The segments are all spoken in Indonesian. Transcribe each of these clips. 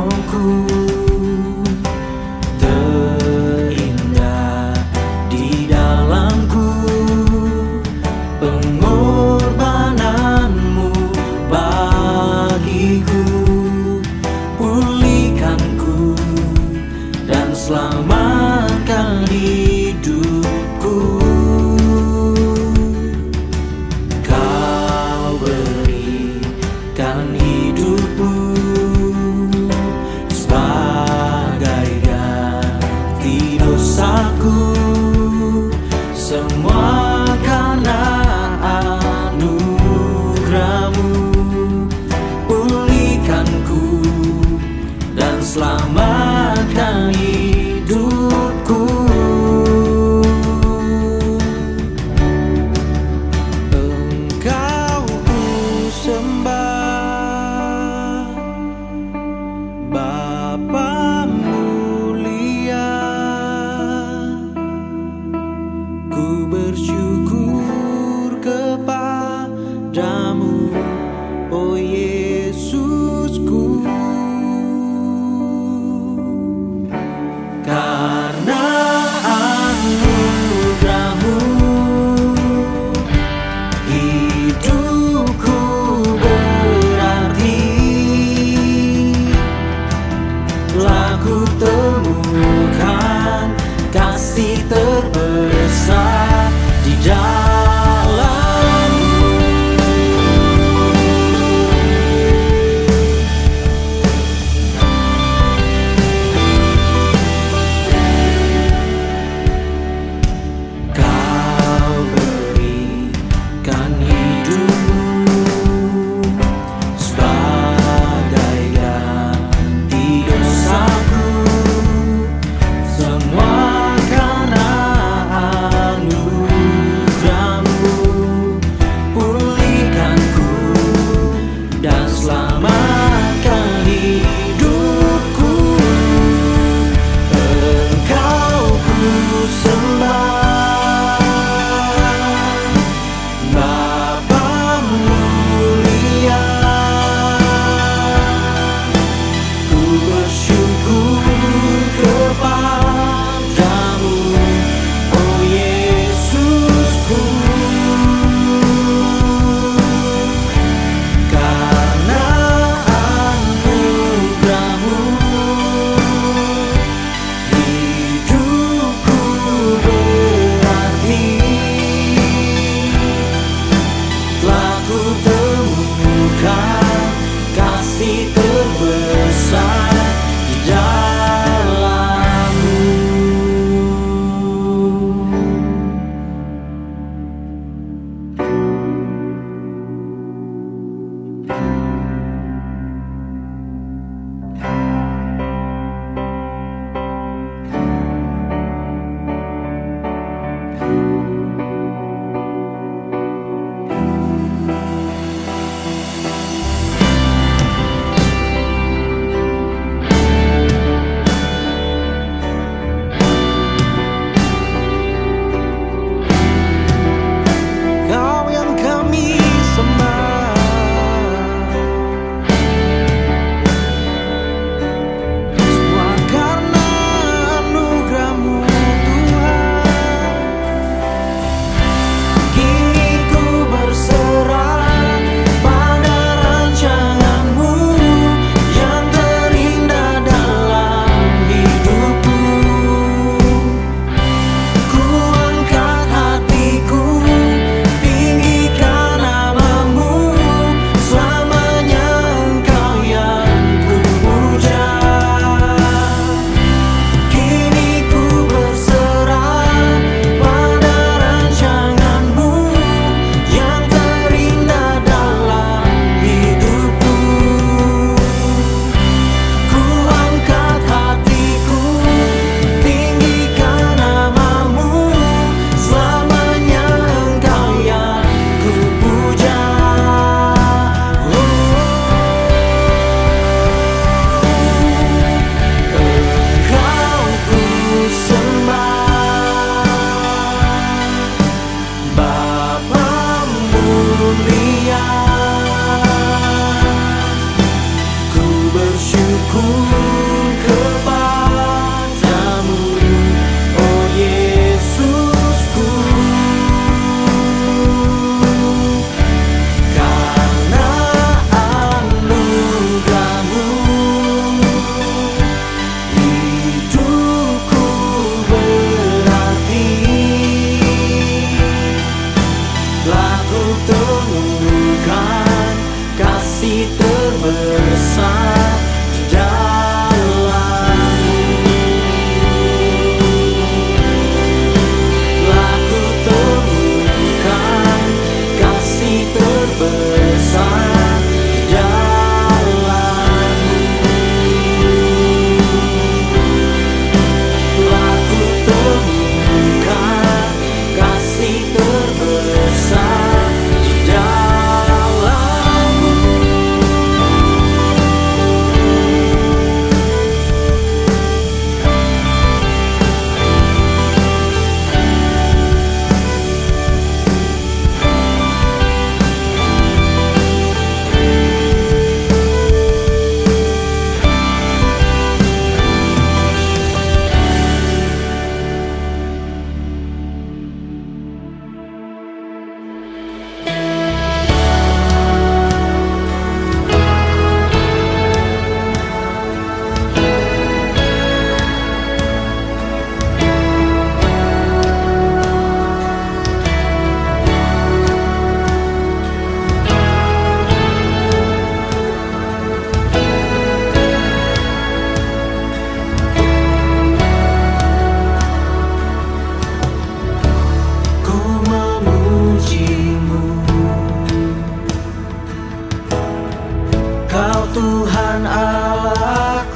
rohku, terindah di dalamku. Pengorbananmu bagiku, pulihkanku dan selamatkan hidupku. Kau berikan hidupmu sebagai ganti dosaku, semua karena anugerahmu. Pulihkanku dan selamatkan hidupku. Engkau ku sembah, Bapa mulia. Ku bersyukur kepadamu, oh Yesusku, karena anugerahmu hidupku berarti. Telah ku temukan kasih terbesar di dalammu. Kau berikan hidupmu sebagai ganti dosaku, semua karena anugerahmu. Pulihkanku dan selamatkan hidupku. Engkau ku sembah, Bapa mulia. Ku bersyukur kepadamu, oh Yesusku, karena anugerahmu hidupku berarti. Telah ku temukan kasih terbesar di dalammu. Kau yang kami sembah, semua karena anugerahmu Tuhan. Kini ku berserah pada rancanganmu yang terindah dalam hidupku. Ku angkat hatiku, tinggikan namamu, selamanya Engkau yang ku puja. Kini ku berserah pada rancanganmu yang terindah dalam hidupku. Ku angkat hatiku, tinggikan namamu, selamanya Engkau yang ku puja. Engkau ku sembah, Bapa mulia. Ku bersyukur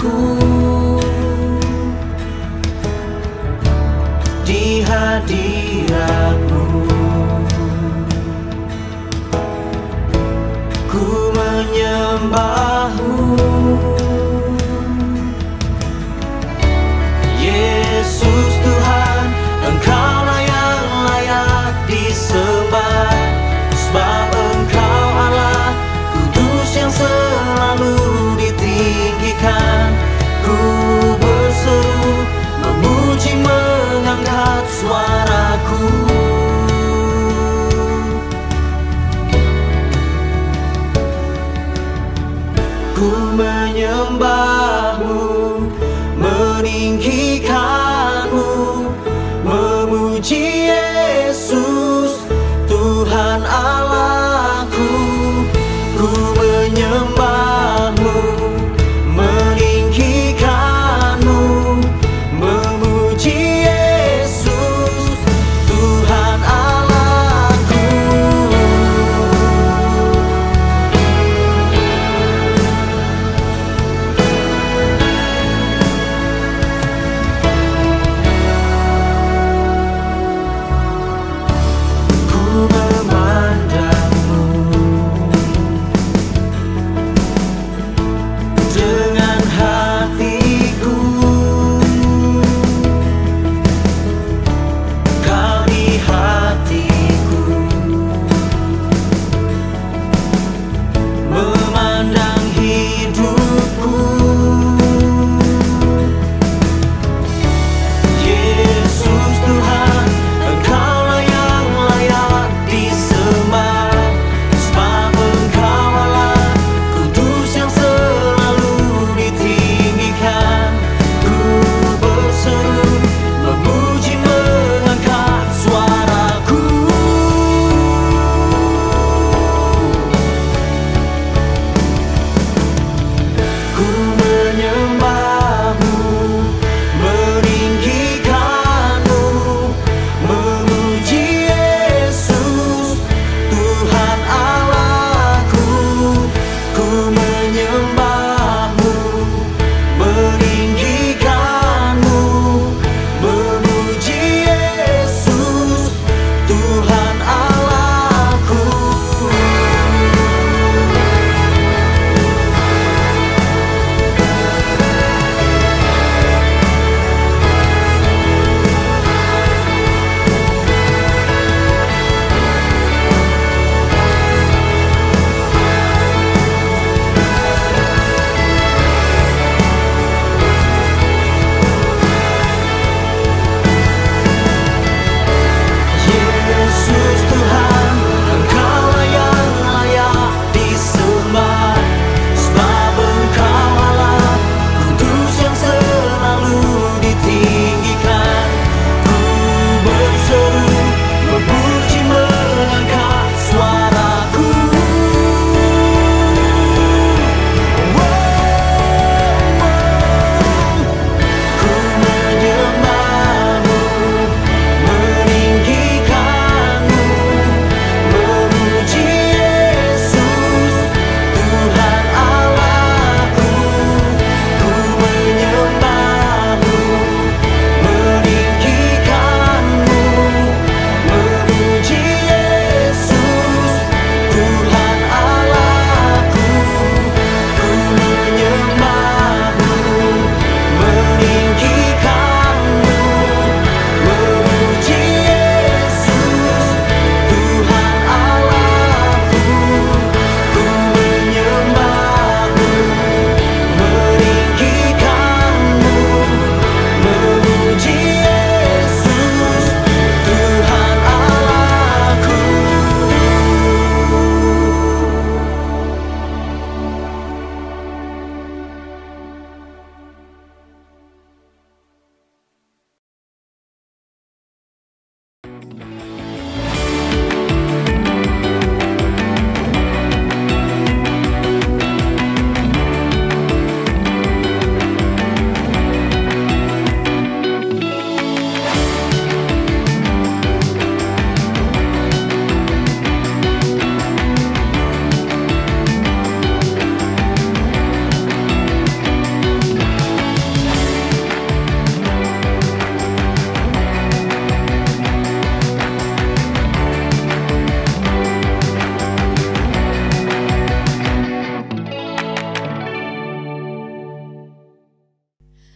aku di hadirat-Mu. Ku menyembah-Mu, Yesus Tuhan, Engkaulah yang layak disembah. Sebab Engkau Allah kudus yang selalu ditinggikan. Ku berseru, memuji, mengangkat suaraku.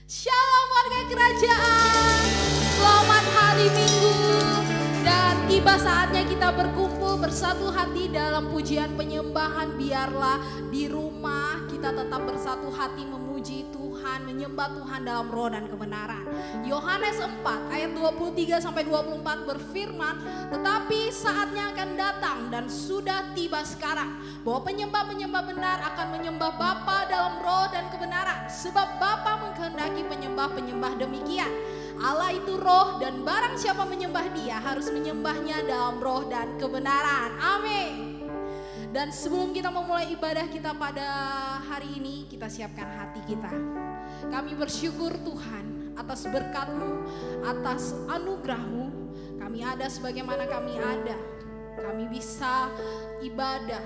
Shalom warga kerajaan, selamat hari Minggu. Dan tiba saatnya kita berkumpul bersatu hati dalam pujian penyembahan. Biarlah di rumah kita tetap bersatu hati memuji Tuhan, menyembah Tuhan dalam roh dan kebenaran. Yohanes 4 ayat 23-24 berfirman, tetapi saatnya akan datang dan sudah tiba sekarang bahwa penyembah-penyembah benar akan menyembah Bapa dalam roh dan kebenaran, sebab Bapa mengkehendaki penyembah-penyembah demikian. Allah itu roh dan barang siapa menyembah Dia harus menyembahnya dalam roh dan kebenaran. Amin. Dan sebelum kita memulai ibadah kita pada hari ini, kita siapkan hati kita. Kami bersyukur Tuhan atas berkat-Mu, atas anugerah-Mu. Kami ada sebagaimana kami ada. Kami bisa ibadah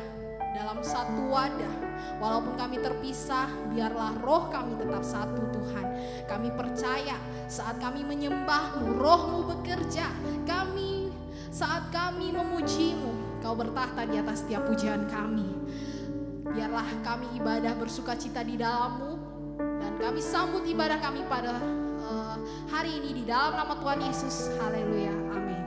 dalam satu wadah. Walaupun kami terpisah, biarlah roh kami tetap satu Tuhan. Kami percaya saat kami menyembah-Mu, roh-Mu bekerja. Saat kami memuji-Mu, Kau bertahta di atas setiap pujian kami. Biarlah kami ibadah bersukacita di dalam-Mu. Dan kami sambut ibadah kami pada hari ini di dalam nama Tuhan Yesus. Haleluya, amin.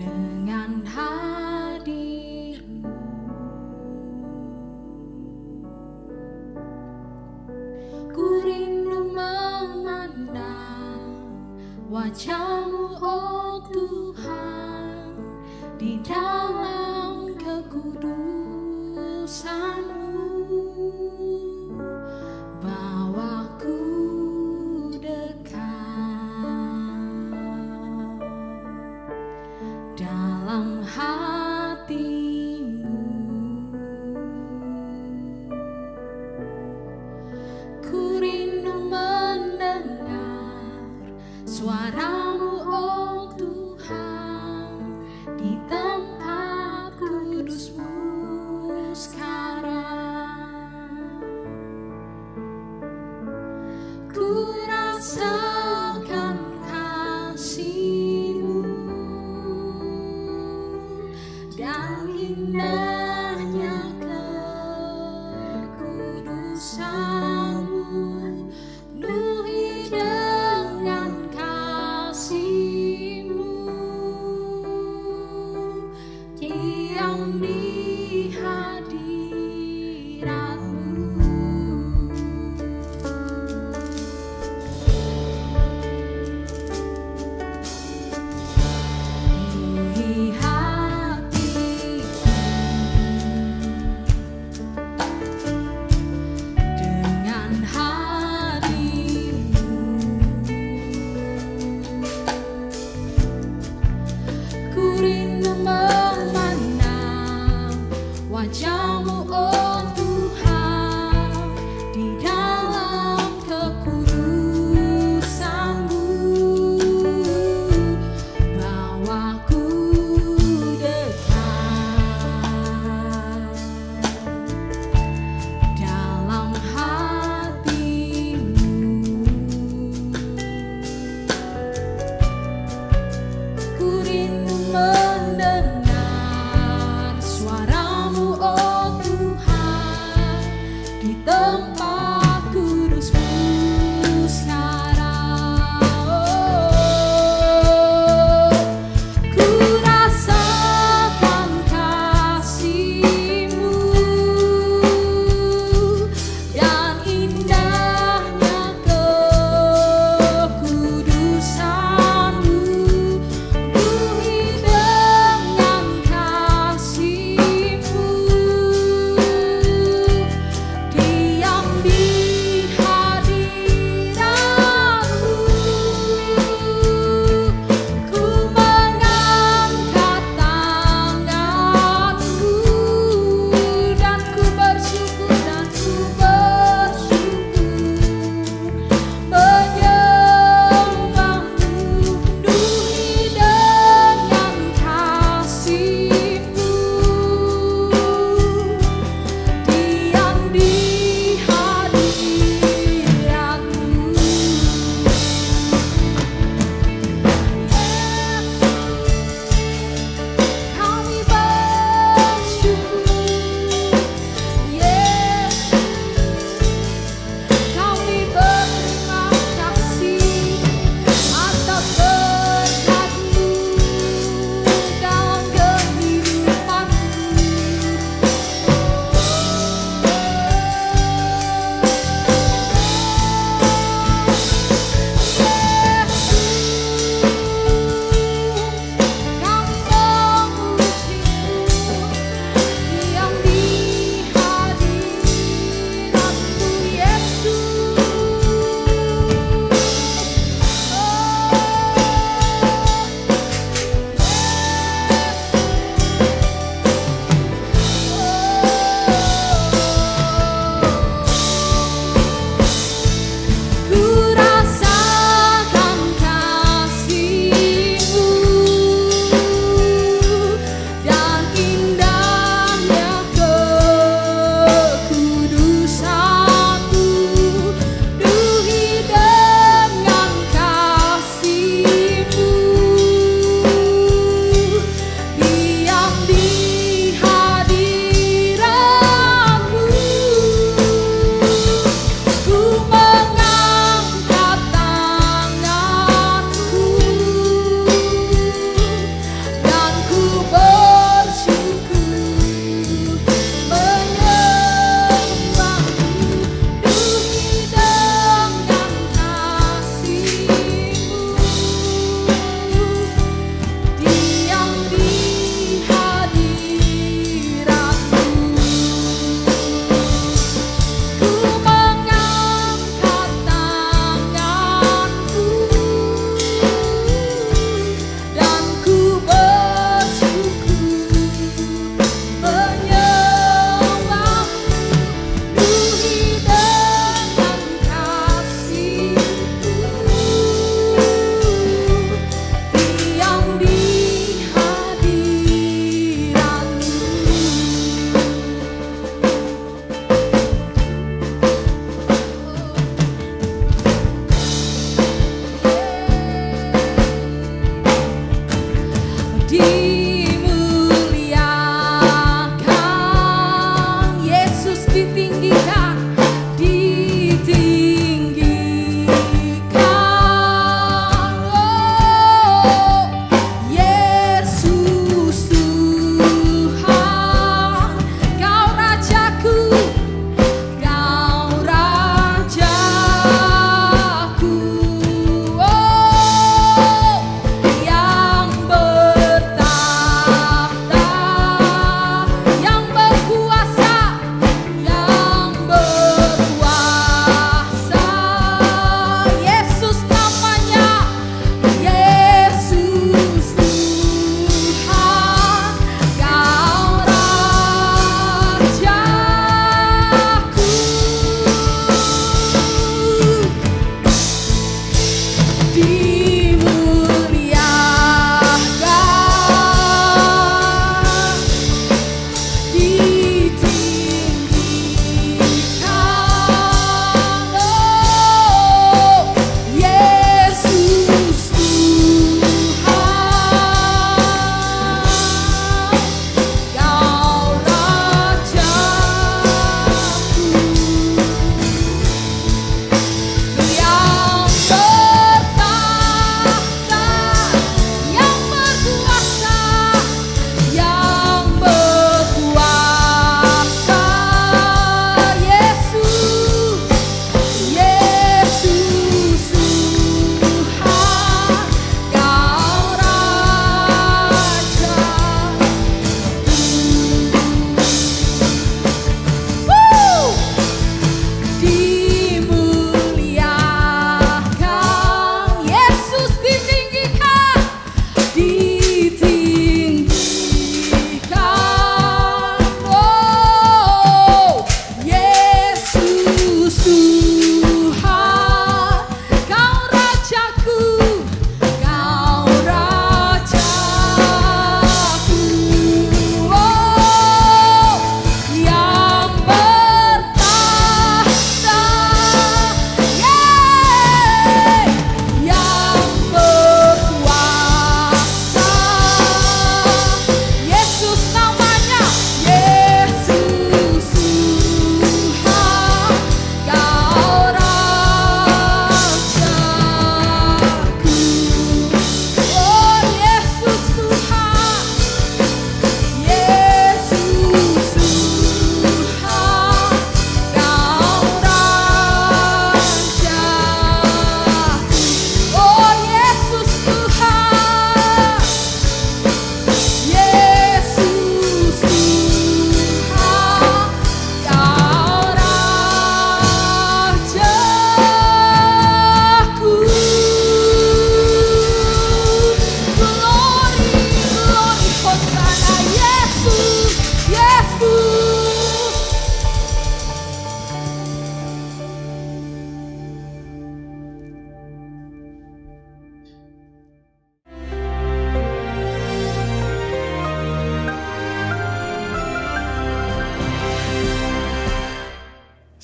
dengan hadirmu. Ku rindu memandang wajah-Mu, oh Tuhan, di dalam kekudusan-Mu. Bawaku dekat dalam hati-Mu. Ku rindu mendengar suara-Mu, oh Tuhan, di tempat kudus-Mu sekarang. Ku rasakan kasih-Mu dan indahnya kekudusan-Mu, penuhi dengan kasih-Mu, diam di hadirat-Mu. Penuhi hatiku dengan hadir-Mu. Ku rindu memandang wajah-Mu, oh Tuhan, di dalam kekudusan-Mu. Bawaku dekat dalam hati-Mu. Ku rindu mendengar suara-Mu, oh Tuhan, di tempat kudus-Mu sekarang. Ku rasakan kasih-Mu dan indahnya kekudusan-Mu, penuhi dengan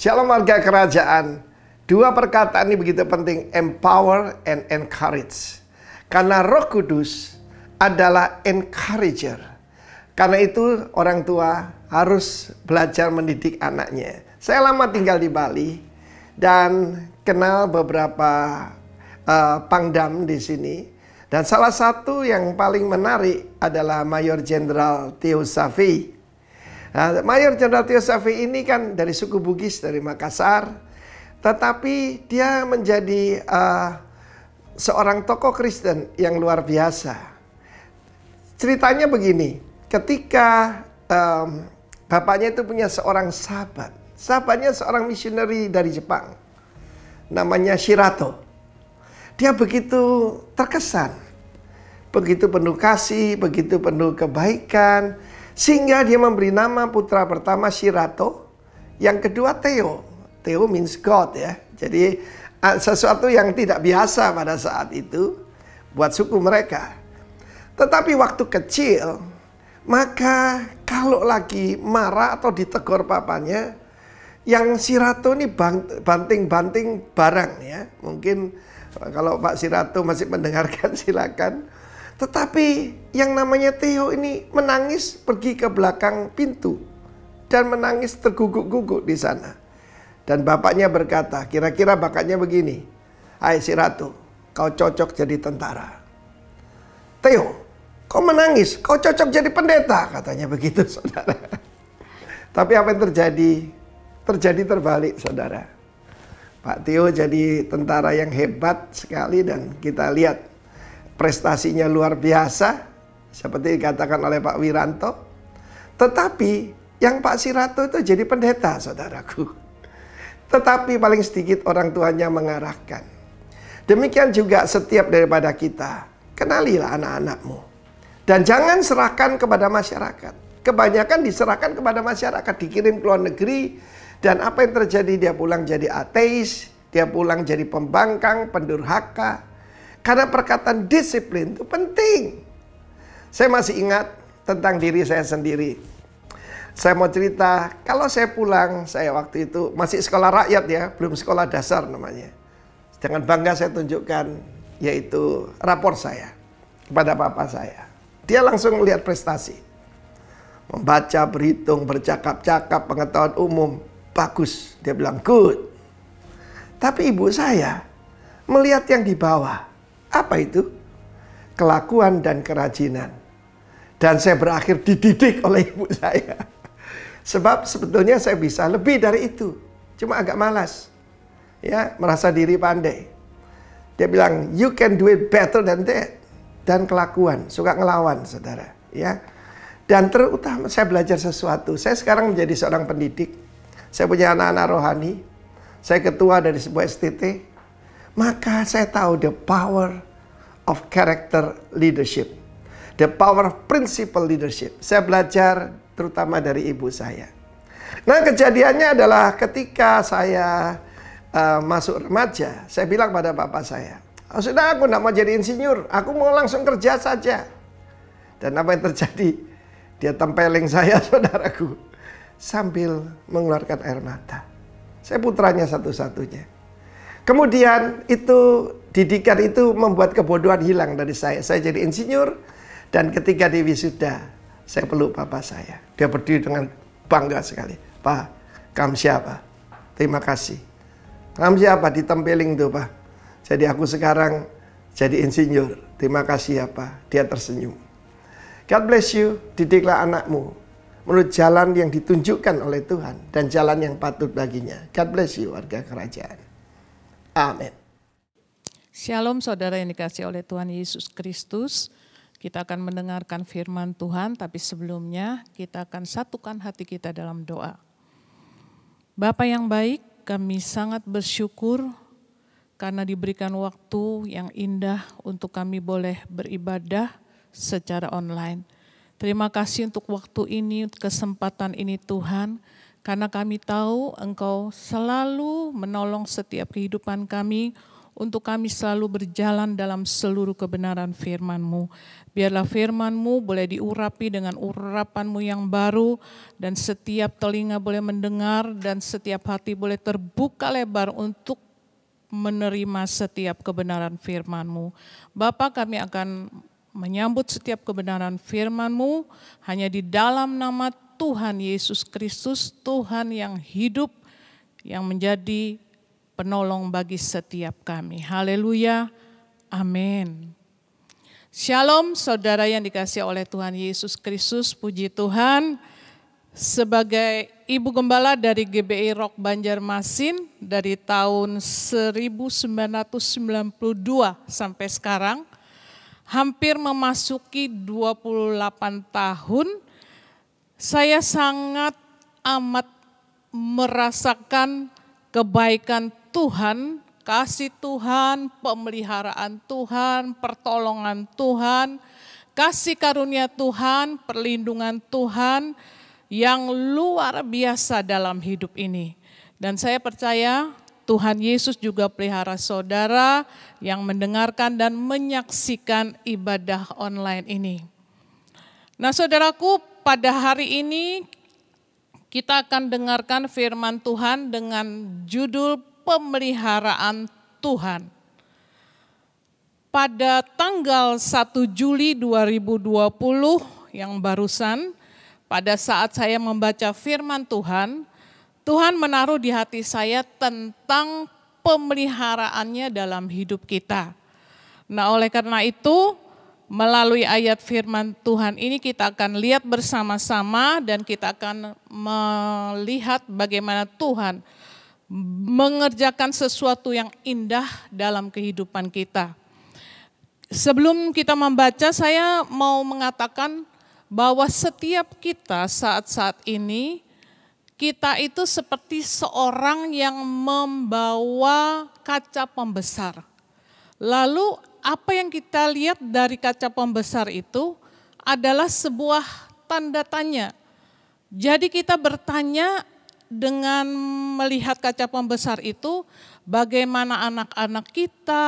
Shalom warga kerajaan. Dua perkataan ini begitu penting, empower and encourage. Karena Roh Kudus adalah encourager. Karena itu orang tua harus belajar mendidik anaknya. Saya lama tinggal di Bali dan kenal beberapa pangdam di sini. Dan salah satu yang paling menarik adalah Mayor Jenderal Theo Safi. Nah, Mayor Jenderal Theo Safi ini kan dari suku Bugis, dari Makassar. Tetapi dia menjadi seorang tokoh Kristen yang luar biasa. Ceritanya begini, ketika bapaknya itu punya seorang sahabat. Sahabatnya seorang misioneri dari Jepang. Namanya Shirato. Dia begitu terkesan, begitu penuh kasih, begitu penuh kebaikan, sehingga dia memberi nama putra pertama Shirato, yang kedua Theo. Theo means God ya. Jadi sesuatu yang tidak biasa pada saat itu buat suku mereka. Tetapi waktu kecil, maka kalau lagi marah atau ditegur papanya, yang Shirato ini banting-banting barang ya. Mungkin kalau Pak Shirato masih mendengarkan silakan. Tetapi yang namanya Theo ini menangis pergi ke belakang pintu dan menangis terguguk-guguk di sana. Dan bapaknya berkata, kira-kira bakatnya begini, "Hai Shirato, kau cocok jadi tentara." "Theo, kau menangis, kau cocok jadi pendeta," katanya begitu, saudara. Tapi apa yang terjadi? Terjadi terbalik, saudara. Pak Theo jadi tentara yang hebat sekali dan kita lihat prestasinya luar biasa seperti dikatakan oleh Pak Wiranto. Tetapi yang Pak Shirato itu jadi pendeta, saudaraku. Tetapi paling sedikit orang tuanya mengarahkan. Demikian juga setiap daripada kita, kenalilah anak-anakmu. Dan jangan serahkan kepada masyarakat. Kebanyakan diserahkan kepada masyarakat, dikirim ke luar negeri. Dan apa yang terjadi? Dia pulang jadi ateis, dia pulang jadi pembangkang, pendurhaka. Karena perkataan disiplin itu penting. Saya masih ingat tentang diri saya sendiri. Saya mau cerita, kalau saya pulang, saya waktu itu masih sekolah rakyat ya, belum sekolah dasar namanya. Dengan bangga saya tunjukkan, yaitu rapor saya kepada papa saya. Dia langsung melihat prestasi. Membaca, berhitung, bercakap-cakap, pengetahuan umum. Bagus, dia bilang good. Tapi ibu saya melihat yang di bawah. Apa itu? Kelakuan dan kerajinan. Dan saya berakhir dididik oleh ibu saya. Sebab sebetulnya saya bisa lebih dari itu. Cuma agak malas. Ya, merasa diri pandai. Dia bilang, you can do it better than that. Dan kelakuan, suka ngelawan, saudara. Ya. Dan terutama saya belajar sesuatu. Saya sekarang menjadi seorang pendidik. Saya punya anak-anak rohani. Saya ketua dari sebuah STT. Maka saya tahu the power of character leadership. The power of principle leadership. Saya belajar terutama dari ibu saya. Nah, kejadiannya adalah ketika saya masuk remaja. Saya bilang pada bapak saya, "Oh, sudah, aku tidak mau jadi insinyur. Aku mau langsung kerja saja." Dan apa yang terjadi? Dia tempeleng saya, saudaraku. Sambil mengeluarkan air mata. Saya putranya satu-satunya. Kemudian itu didikan itu membuat kebodohan hilang dari saya. Saya jadi insinyur dan ketika di wisuda saya peluk papa saya. Dia berdiri dengan bangga sekali. "Pak, kamu siapa?" "Terima kasih." "Kamu siapa?" "Ditempeling tuh, Pak." "Jadi aku sekarang jadi insinyur." "Terima kasih ya, Pak." Dia tersenyum. God bless you. Didiklah anakmu menurut jalan yang ditunjukkan oleh Tuhan dan jalan yang patut baginya. God bless you, warga kerajaan. Amin. Shalom saudara yang dikasihi oleh Tuhan Yesus Kristus. Kita akan mendengarkan firman Tuhan, tapi sebelumnya kita akan satukan hati kita dalam doa. Bapa yang baik, kami sangat bersyukur karena diberikan waktu yang indah untuk kami boleh beribadah secara online. Terima kasih untuk waktu ini, kesempatan ini Tuhan, karena kami tahu Engkau selalu menolong setiap kehidupan kami untuk kami selalu berjalan dalam seluruh kebenaran firman-Mu. Biarlah firman-Mu boleh diurapi dengan urapan-Mu yang baru, dan setiap telinga boleh mendengar, dan setiap hati boleh terbuka lebar untuk menerima setiap kebenaran firman-Mu. Bapa, kami akan menyambut setiap kebenaran firman-Mu hanya di dalam nama Tuhan Yesus Kristus, Tuhan yang hidup, yang menjadi penolong bagi setiap kami. Haleluya, amin. Shalom saudara yang dikasihi oleh Tuhan Yesus Kristus, puji Tuhan. Sebagai Ibu Gembala dari GBI Rock Banjarmasin dari tahun 1992 sampai sekarang, hampir memasuki 28 tahun, saya sangat amat merasakan kebaikan Tuhan, kasih Tuhan, pemeliharaan Tuhan, pertolongan Tuhan, kasih karunia Tuhan, perlindungan Tuhan yang luar biasa dalam hidup ini. Dan saya percaya Tuhan Yesus juga pelihara saudara yang mendengarkan dan menyaksikan ibadah online ini. Nah saudaraku, pada hari ini kita akan dengarkan firman Tuhan dengan judul Pemeliharaan Tuhan. Pada tanggal 1 Juli 2020 yang barusan, pada saat saya membaca firman Tuhan, Tuhan menaruh di hati saya tentang pemeliharaannya dalam hidup kita. Nah, oleh karena itu, melalui ayat firman Tuhan ini kita akan lihat bersama-sama dan kita akan melihat bagaimana Tuhan mengerjakan sesuatu yang indah dalam kehidupan kita. Sebelum kita membaca, saya mau mengatakan bahwa setiap kita saat-saat ini, kita itu seperti seorang yang membawa kaca pembesar. Lalu apa yang kita lihat dari kaca pembesar itu adalah sebuah tanda tanya. Jadi kita bertanya dengan melihat kaca pembesar itu, bagaimana anak-anak kita,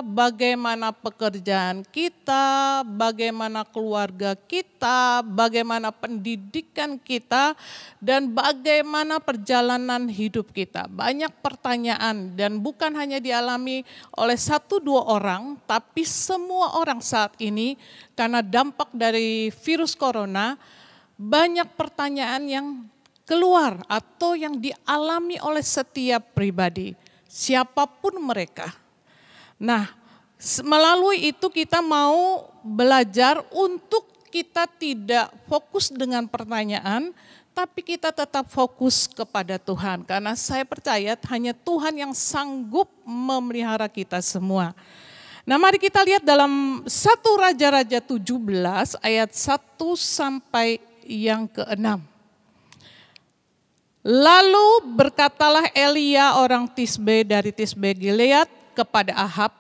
bagaimana pekerjaan kita, bagaimana keluarga kita, bagaimana pendidikan kita, dan bagaimana perjalanan hidup kita. Banyak pertanyaan dan bukan hanya dialami oleh 1-2 orang, tapi semua orang saat ini karena dampak dari virus corona, banyak pertanyaan yang keluar atau yang dialami oleh setiap pribadi, siapapun mereka. Nah, melalui itu kita mau belajar untuk kita tidak fokus dengan pertanyaan, tapi kita tetap fokus kepada Tuhan. Karena saya percaya hanya Tuhan yang sanggup memelihara kita semua. Nah, mari kita lihat dalam 1 Raja-Raja 17 ayat 1 sampai yang ke-6. Lalu berkatalah Elia orang Tisbe dari Tisbe Gilead kepada Ahab,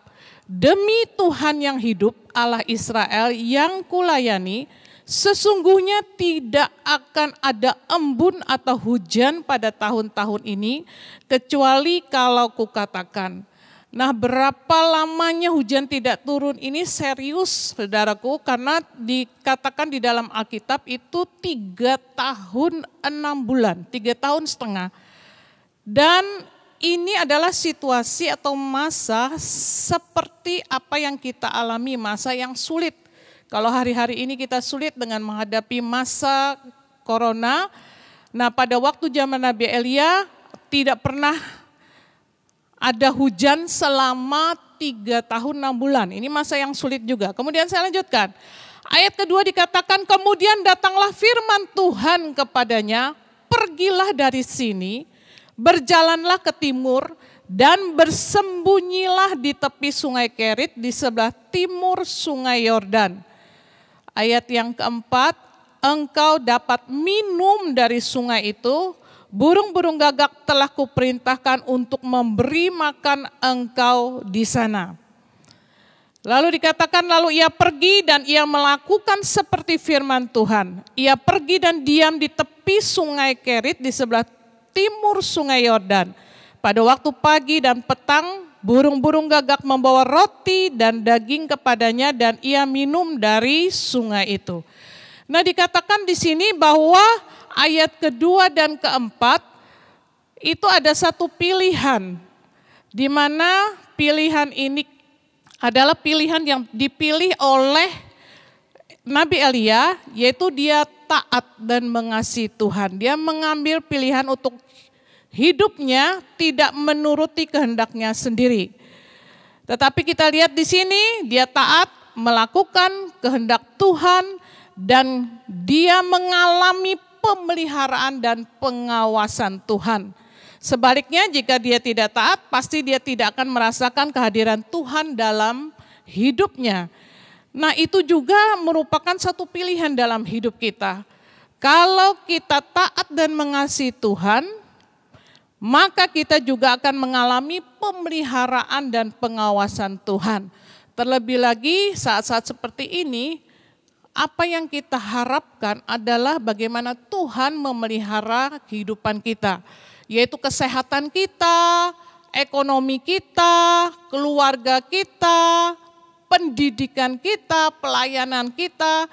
demi Tuhan yang hidup, Allah Israel yang kulayani, sesungguhnya tidak akan ada embun atau hujan pada tahun-tahun ini, kecuali kalau kukatakan. Nah, berapa lamanya hujan tidak turun ini serius saudaraku, karena dikatakan di dalam Alkitab itu 3 tahun 6 bulan, 3 tahun setengah. Dan ini adalah situasi atau masa seperti apa yang kita alami, masa yang sulit. Kalau hari-hari ini kita sulit dengan menghadapi masa corona, nah pada waktu zaman Nabi Elia tidak pernah ada hujan selama 3 tahun 6 bulan. Ini masa yang sulit juga. Kemudian saya lanjutkan. Ayat kedua dikatakan, kemudian datanglah firman Tuhan kepadanya, pergilah dari sini, berjalanlah ke timur, dan bersembunyilah di tepi sungai Kerit di sebelah timur sungai Yordan. Ayat yang keempat, engkau dapat minum dari sungai itu, burung-burung gagak telah kuperintahkan untuk memberi makan engkau di sana. Lalu dikatakan, lalu ia pergi dan ia melakukan seperti firman Tuhan. Ia pergi dan diam di tepi sungai Kerit di sebelah timur sungai Yordan. Pada waktu pagi dan petang burung-burung gagak membawa roti dan daging kepadanya dan ia minum dari sungai itu. Nah, dikatakan di sini bahwa ayat kedua dan keempat itu ada satu pilihan, di mana pilihan ini adalah pilihan yang dipilih oleh Nabi Elia, yaitu dia taat dan mengasihi Tuhan. Dia mengambil pilihan untuk hidupnya tidak menuruti kehendaknya sendiri. Tetapi kita lihat di sini, dia taat melakukan kehendak Tuhan dan dia mengalami pemeliharaan dan pengawasan Tuhan. Sebaliknya jika dia tidak taat, pasti dia tidak akan merasakan kehadiran Tuhan dalam hidupnya. Nah, itu juga merupakan satu pilihan dalam hidup kita. Kalau kita taat dan mengasihi Tuhan, maka kita juga akan mengalami pemeliharaan dan pengawasan Tuhan. Terlebih lagi saat-saat seperti ini, apa yang kita harapkan adalah bagaimana Tuhan memelihara kehidupan kita, yaitu kesehatan kita, ekonomi kita, keluarga kita, pendidikan kita, pelayanan kita,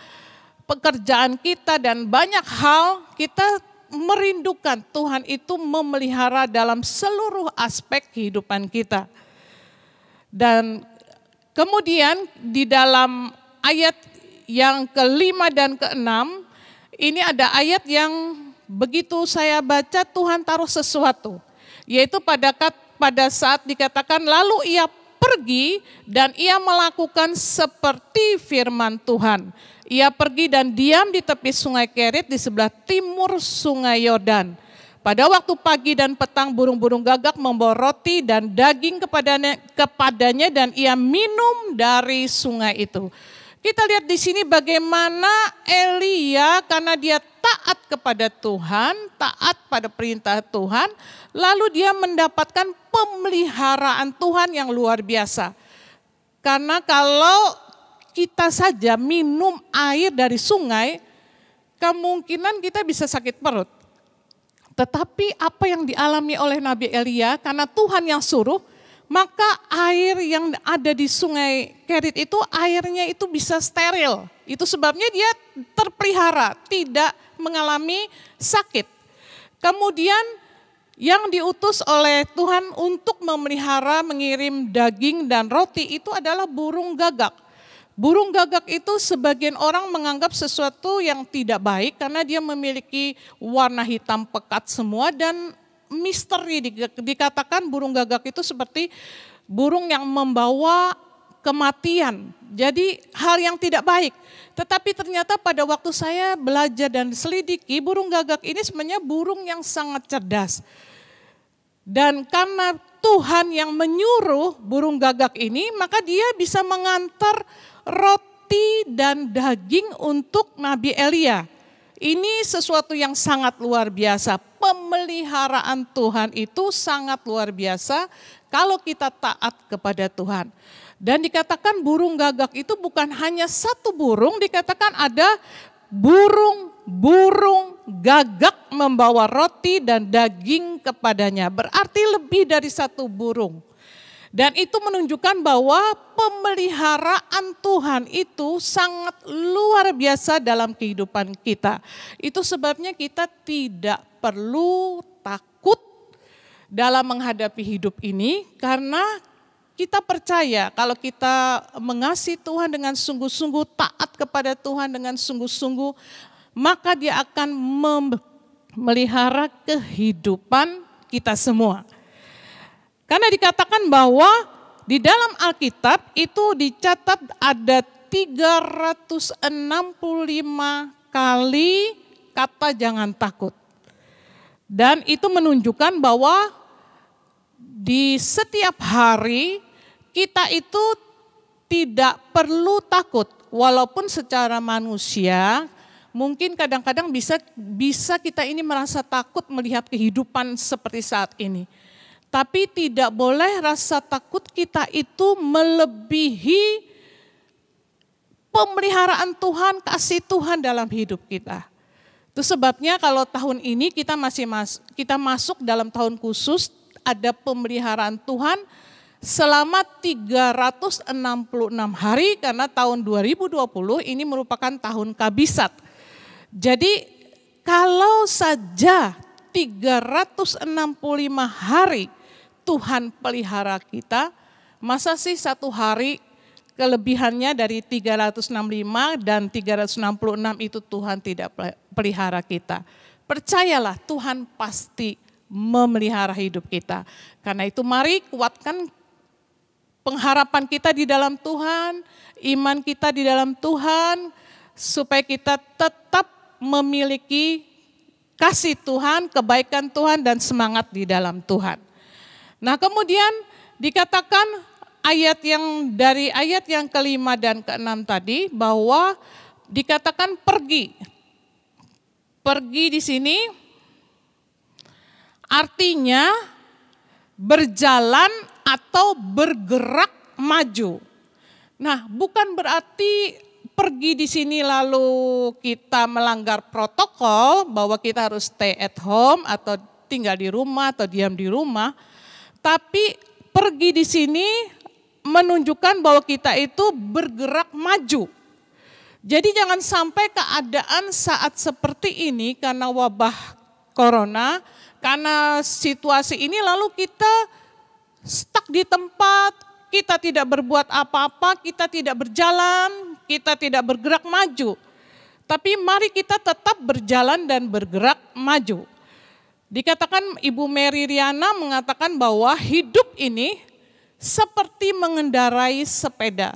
pekerjaan kita, dan banyak hal kita merindukan Tuhan itu memelihara dalam seluruh aspek kehidupan kita. Dan kemudian di dalam ayat yang kelima dan keenam, ini ada ayat yang begitu saya baca Tuhan taruh sesuatu. Yaitu pada saat dikatakan lalu ia pergi dan ia melakukan seperti firman Tuhan. Ia pergi dan diam di tepi sungai Kerit di sebelah timur sungai Yordan. Pada waktu pagi dan petang burung-burung gagak membawa roti dan daging kepadanya dan ia minum dari sungai itu. Kita lihat di sini bagaimana Elia karena dia taat kepada Tuhan, taat pada perintah Tuhan, lalu dia mendapatkan pemeliharaan Tuhan yang luar biasa. Karena kalau kita saja minum air dari sungai, kemungkinan kita bisa sakit perut. Tetapi apa yang dialami oleh Nabi Elia, karena Tuhan yang suruh, maka air yang ada di sungai Kerit itu airnya itu bisa steril. Itu sebabnya dia terpelihara, tidak mengalami sakit. Kemudian yang diutus oleh Tuhan untuk memelihara, mengirim daging dan roti itu adalah burung gagak. Burung gagak itu sebagian orang menganggap sesuatu yang tidak baik karena dia memiliki warna hitam pekat semua dan misteri. Dikatakan burung gagak itu seperti burung yang membawa kematian. Jadi hal yang tidak baik. Tetapi ternyata pada waktu saya belajar dan selidiki, burung gagak ini sebenarnya burung yang sangat cerdas. Dan karena Tuhan yang menyuruh burung gagak ini, maka dia bisa mengantar roti dan daging untuk Nabi Elia. Ini sesuatu yang sangat luar biasa. Pemeliharaan Tuhan itu sangat luar biasa kalau kita taat kepada Tuhan. Dan dikatakan burung gagak itu bukan hanya satu burung, dikatakan ada burung gagak membawa roti dan daging kepadanya. Berarti lebih dari satu burung. Dan itu menunjukkan bahwa pemeliharaan Tuhan itu sangat luar biasa dalam kehidupan kita. Itu sebabnya kita tidak perlu takut dalam menghadapi hidup ini karena kita percaya kalau kita mengasihi Tuhan dengan sungguh-sungguh, taat kepada Tuhan dengan sungguh-sungguh, maka Dia akan memelihara kehidupan kita semua. Karena dikatakan bahwa di dalam Alkitab itu dicatat ada 365 kali kata jangan takut. Dan itu menunjukkan bahwa di setiap hari kita itu tidak perlu takut. Walaupun secara manusia mungkin kadang-kadang bisa kita ini merasa takut melihat kehidupan seperti saat ini. Tapi tidak boleh rasa takut kita itu melebihi pemeliharaan Tuhan, kasih Tuhan dalam hidup kita. Itu sebabnya kalau tahun ini kita masuk dalam tahun khusus, ada pemeliharaan Tuhan, selama 366 hari karena tahun 2020 ini merupakan tahun kabisat. Jadi kalau saja 365 hari Tuhan pelihara kita, masa sih satu hari kelebihannya dari 365 dan 366 itu Tuhan tidak pelihara kita. Percayalah Tuhan pasti memelihara hidup kita. Karena itu mari kuatkan pengharapan kita di dalam Tuhan, iman kita di dalam Tuhan, supaya kita tetap memiliki kasih Tuhan, kebaikan Tuhan, dan semangat di dalam Tuhan. Nah kemudian dikatakan dari ayat yang kelima dan keenam tadi bahwa dikatakan pergi. Pergi di sini artinya berjalan atau bergerak maju. Nah, bukan berarti pergi di sini lalu kita melanggar protokol bahwa kita harus stay at home atau tinggal di rumah atau diam di rumah. Tapi pergi di sini menunjukkan bahwa kita itu bergerak maju. Jadi jangan sampai keadaan saat seperti ini karena wabah corona, karena situasi ini lalu kita stuck di tempat, kita tidak berbuat apa-apa, kita tidak berjalan, kita tidak bergerak maju. Tapi mari kita tetap berjalan dan bergerak maju. Dikatakan Ibu Mary Riana mengatakan bahwa hidup ini seperti mengendarai sepeda.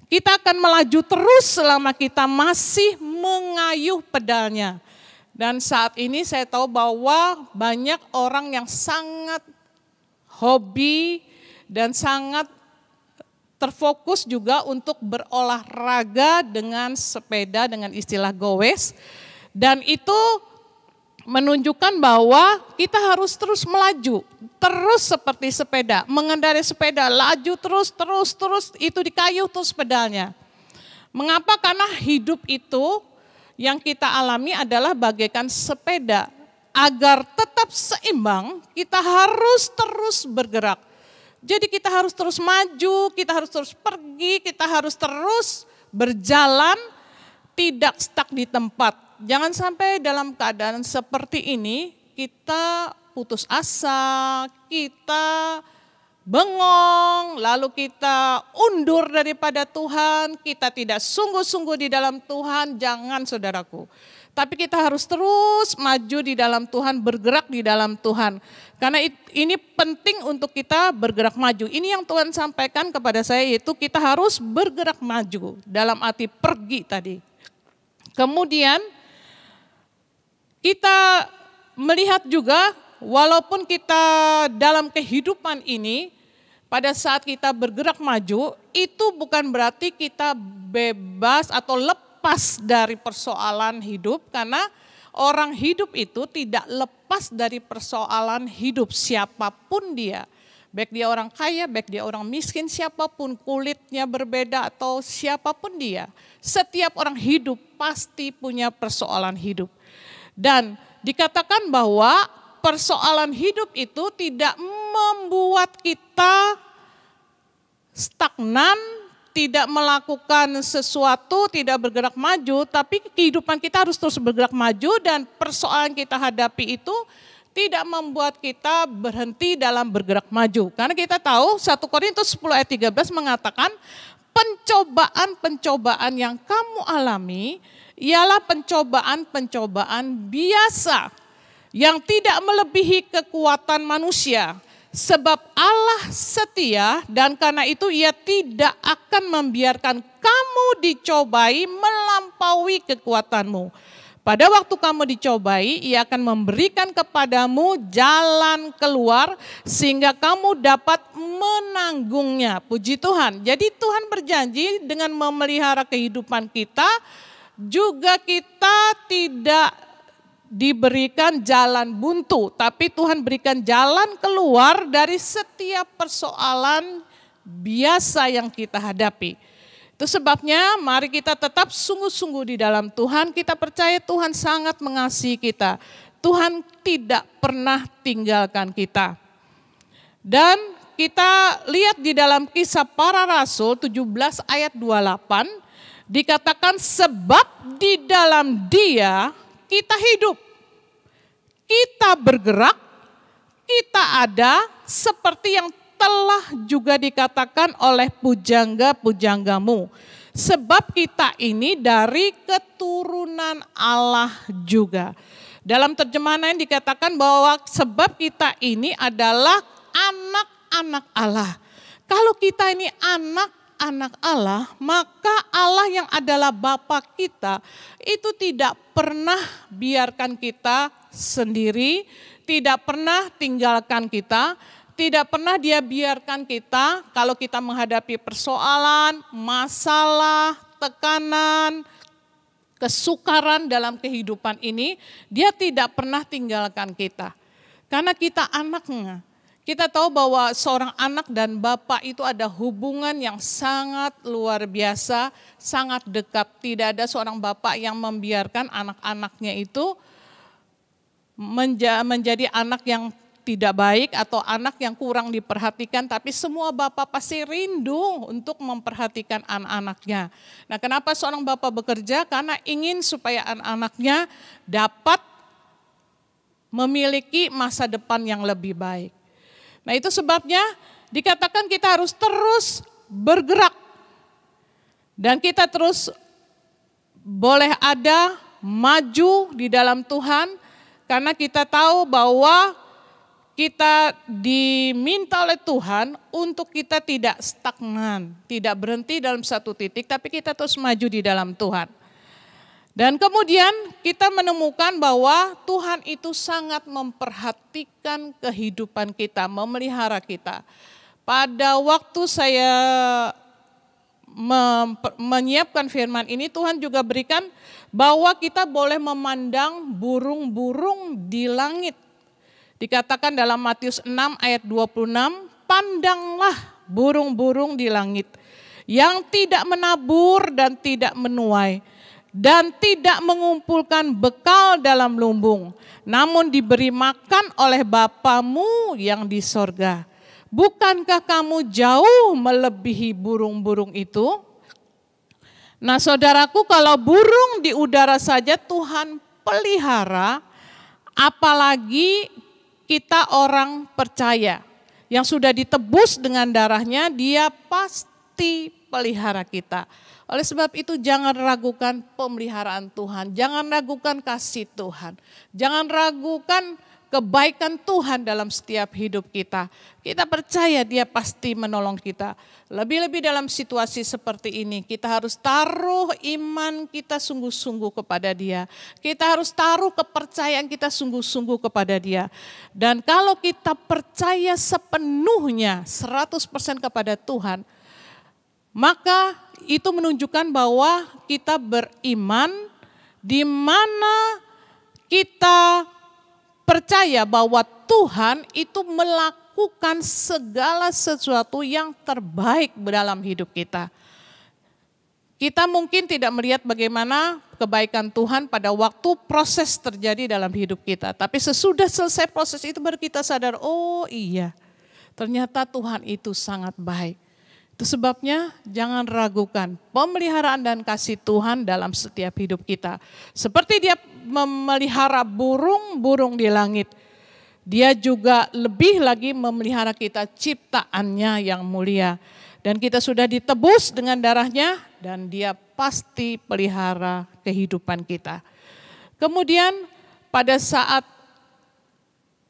Kita akan melaju terus selama kita masih mengayuh pedalnya. Dan saat ini saya tahu bahwa banyak orang yang sangat hobi dan sangat terfokus juga untuk berolahraga dengan sepeda, dengan istilah goes. Dan itu menunjukkan bahwa kita harus terus melaju, terus seperti sepeda, mengendarai sepeda, laju terus, itu dikayuh terus pedalnya. Mengapa? Karena hidup itu yang kita alami adalah bagaikan sepeda. Agar tetap seimbang, kita harus terus bergerak. Jadi kita harus terus maju, kita harus terus pergi, kita harus terus berjalan, tidak stuck di tempat. Jangan sampai dalam keadaan seperti ini kita putus asa, kita bengong, lalu kita undur daripada Tuhan, kita tidak sungguh-sungguh di dalam Tuhan. Jangan saudaraku. Tapi kita harus terus maju di dalam Tuhan, bergerak di dalam Tuhan. Karena ini penting untuk kita bergerak maju. Ini yang Tuhan sampaikan kepada saya, yaitu kita harus bergerak maju dalam arti pergi tadi. Kemudian kita melihat juga walaupun kita dalam kehidupan ini, pada saat kita bergerak maju, itu bukan berarti kita bebas atau lepas dari persoalan hidup, karena orang hidup itu tidak lepas dari persoalan hidup siapapun dia. Baik dia orang kaya, baik dia orang miskin, siapapun, kulitnya berbeda atau siapapun dia. Setiap orang hidup pasti punya persoalan hidup. Dan dikatakan bahwa persoalan hidup itu tidak membuat kita stagnan, tidak melakukan sesuatu, tidak bergerak maju, tapi kehidupan kita harus terus bergerak maju dan persoalan kita hadapi itu tidak membuat kita berhenti dalam bergerak maju. Karena kita tahu 1 Korintus 10 ayat 13 mengatakan pencobaan-pencobaan yang kamu alami ialah pencobaan-pencobaan biasa yang tidak melebihi kekuatan manusia. Sebab Allah setia dan karena itu ia tidak akan membiarkan kamu dicobai melampaui kekuatanmu. Pada waktu kamu dicobai, ia akan memberikan kepadamu jalan keluar sehingga kamu dapat menanggungnya. Puji Tuhan. Jadi Tuhan berjanji dengan memelihara kehidupan kita, juga kita tidak diberikan jalan buntu, tapi Tuhan berikan jalan keluar dari setiap persoalan biasa yang kita hadapi. Itu sebabnya mari kita tetap sungguh-sungguh di dalam Tuhan. Kita percaya Tuhan sangat mengasihi kita. Tuhan tidak pernah tinggalkan kita. Dan kita lihat di dalam Kisah Para Rasul 17 ayat 28, dikatakan sebab di dalam Dia kita hidup, kita bergerak, kita ada, seperti yang telah juga dikatakan oleh pujangga-pujanggamu. Sebab kita ini dari keturunan Allah juga. Dalam terjemahan lain dikatakan bahwa sebab kita ini adalah anak-anak Allah. Kalau kita ini anak-anak Allah, maka Allah yang adalah Bapa kita itu tidak pernah biarkan kita sendiri, tidak pernah tinggalkan kita, tidak pernah Dia biarkan kita kalau kita menghadapi persoalan, masalah, tekanan, kesukaran dalam kehidupan ini, Dia tidak pernah tinggalkan kita. Karena kita anaknya. Kita tahu bahwa seorang anak dan bapak itu ada hubungan yang sangat luar biasa, sangat dekat. Tidak ada seorang bapak yang membiarkan anak-anaknya itu menjadi anak yang tidak baik atau anak yang kurang diperhatikan, tapi semua bapak pasti rindu untuk memperhatikan anak-anaknya. Nah, kenapa seorang bapak bekerja? Karena ingin supaya anak-anaknya dapat memiliki masa depan yang lebih baik. Nah, itu sebabnya dikatakan kita harus terus bergerak. Dan kita terus boleh ada maju di dalam Tuhan, karena kita tahu bahwa kita diminta oleh Tuhan untuk kita tidak stagnan, tidak berhenti dalam satu titik, tapi kita terus maju di dalam Tuhan. Dan kemudian kita menemukan bahwa Tuhan itu sangat memperhatikan kehidupan kita, memelihara kita. Pada waktu saya menyiapkan firman ini, Tuhan juga berikan bahwa kita boleh memandang burung-burung di langit. Dikatakan dalam Matius 6 ayat 26, pandanglah burung-burung di langit yang tidak menabur dan tidak menuai dan tidak mengumpulkan bekal dalam lumbung, namun diberi makan oleh Bapamu yang di sorga. Bukankah kamu jauh melebihi burung-burung itu? Nah, saudaraku, kalau burung di udara saja Tuhan pelihara, apalagi kita orang percaya yang sudah ditebus dengan darahnya, Dia pasti pelihara kita. Oleh sebab itu jangan ragukan pemeliharaan Tuhan, jangan ragukan kasih Tuhan, jangan ragukan kebaikan Tuhan dalam setiap hidup kita. Kita percaya Dia pasti menolong kita. Lebih-lebih dalam situasi seperti ini, kita harus taruh iman kita sungguh-sungguh kepada Dia. Kita harus taruh kepercayaan kita sungguh-sungguh kepada Dia. Dan kalau kita percaya sepenuhnya 100% kepada Tuhan, maka itu menunjukkan bahwa kita beriman, di mana kita percaya bahwa Tuhan itu melakukan segala sesuatu yang terbaik dalam hidup kita. Kita mungkin tidak melihat bagaimana kebaikan Tuhan pada waktu proses terjadi dalam hidup kita. Tapi sesudah selesai proses itu baru kita sadar, oh iya, ternyata Tuhan itu sangat baik. Itu sebabnya jangan ragukan pemeliharaan dan kasih Tuhan dalam setiap hidup kita. Seperti Dia memelihara burung-burung di langit, Dia juga lebih lagi memelihara kita, ciptaannya yang mulia. Dan kita sudah ditebus dengan darahnya, dan Dia pasti pelihara kehidupan kita. Kemudian pada saat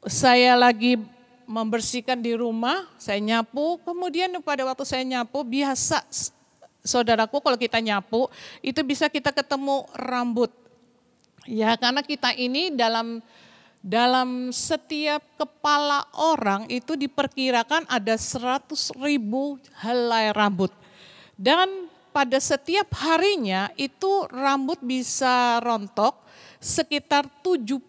saya lagi membersihkan di rumah, saya nyapu, kemudian pada waktu saya nyapu, biasa saudaraku kalau kita nyapu, itu bisa kita ketemu rambut. Ya, karena kita ini dalam setiap kepala orang itu diperkirakan ada 100.000 helai rambut. Dan pada setiap harinya itu rambut bisa rontok sekitar 75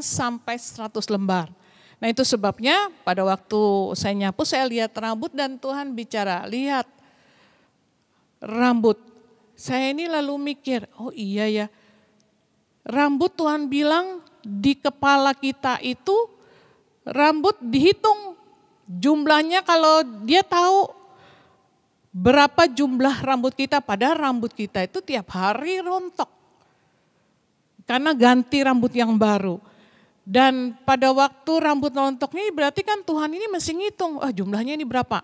sampai 100 lembar. Nah, itu sebabnya pada waktu saya nyapu, saya lihat rambut dan Tuhan bicara, lihat rambut. Saya ini lalu mikir, oh iya ya, rambut Tuhan bilang di kepala kita itu rambut dihitung jumlahnya kalau dia tahu berapa jumlah rambut kita, padahal rambut kita itu tiap hari rontok. Karena ganti rambut yang baru. Dan pada waktu rambut rontok ini berarti kan Tuhan ini mesti ngitung, jumlahnya ini berapa.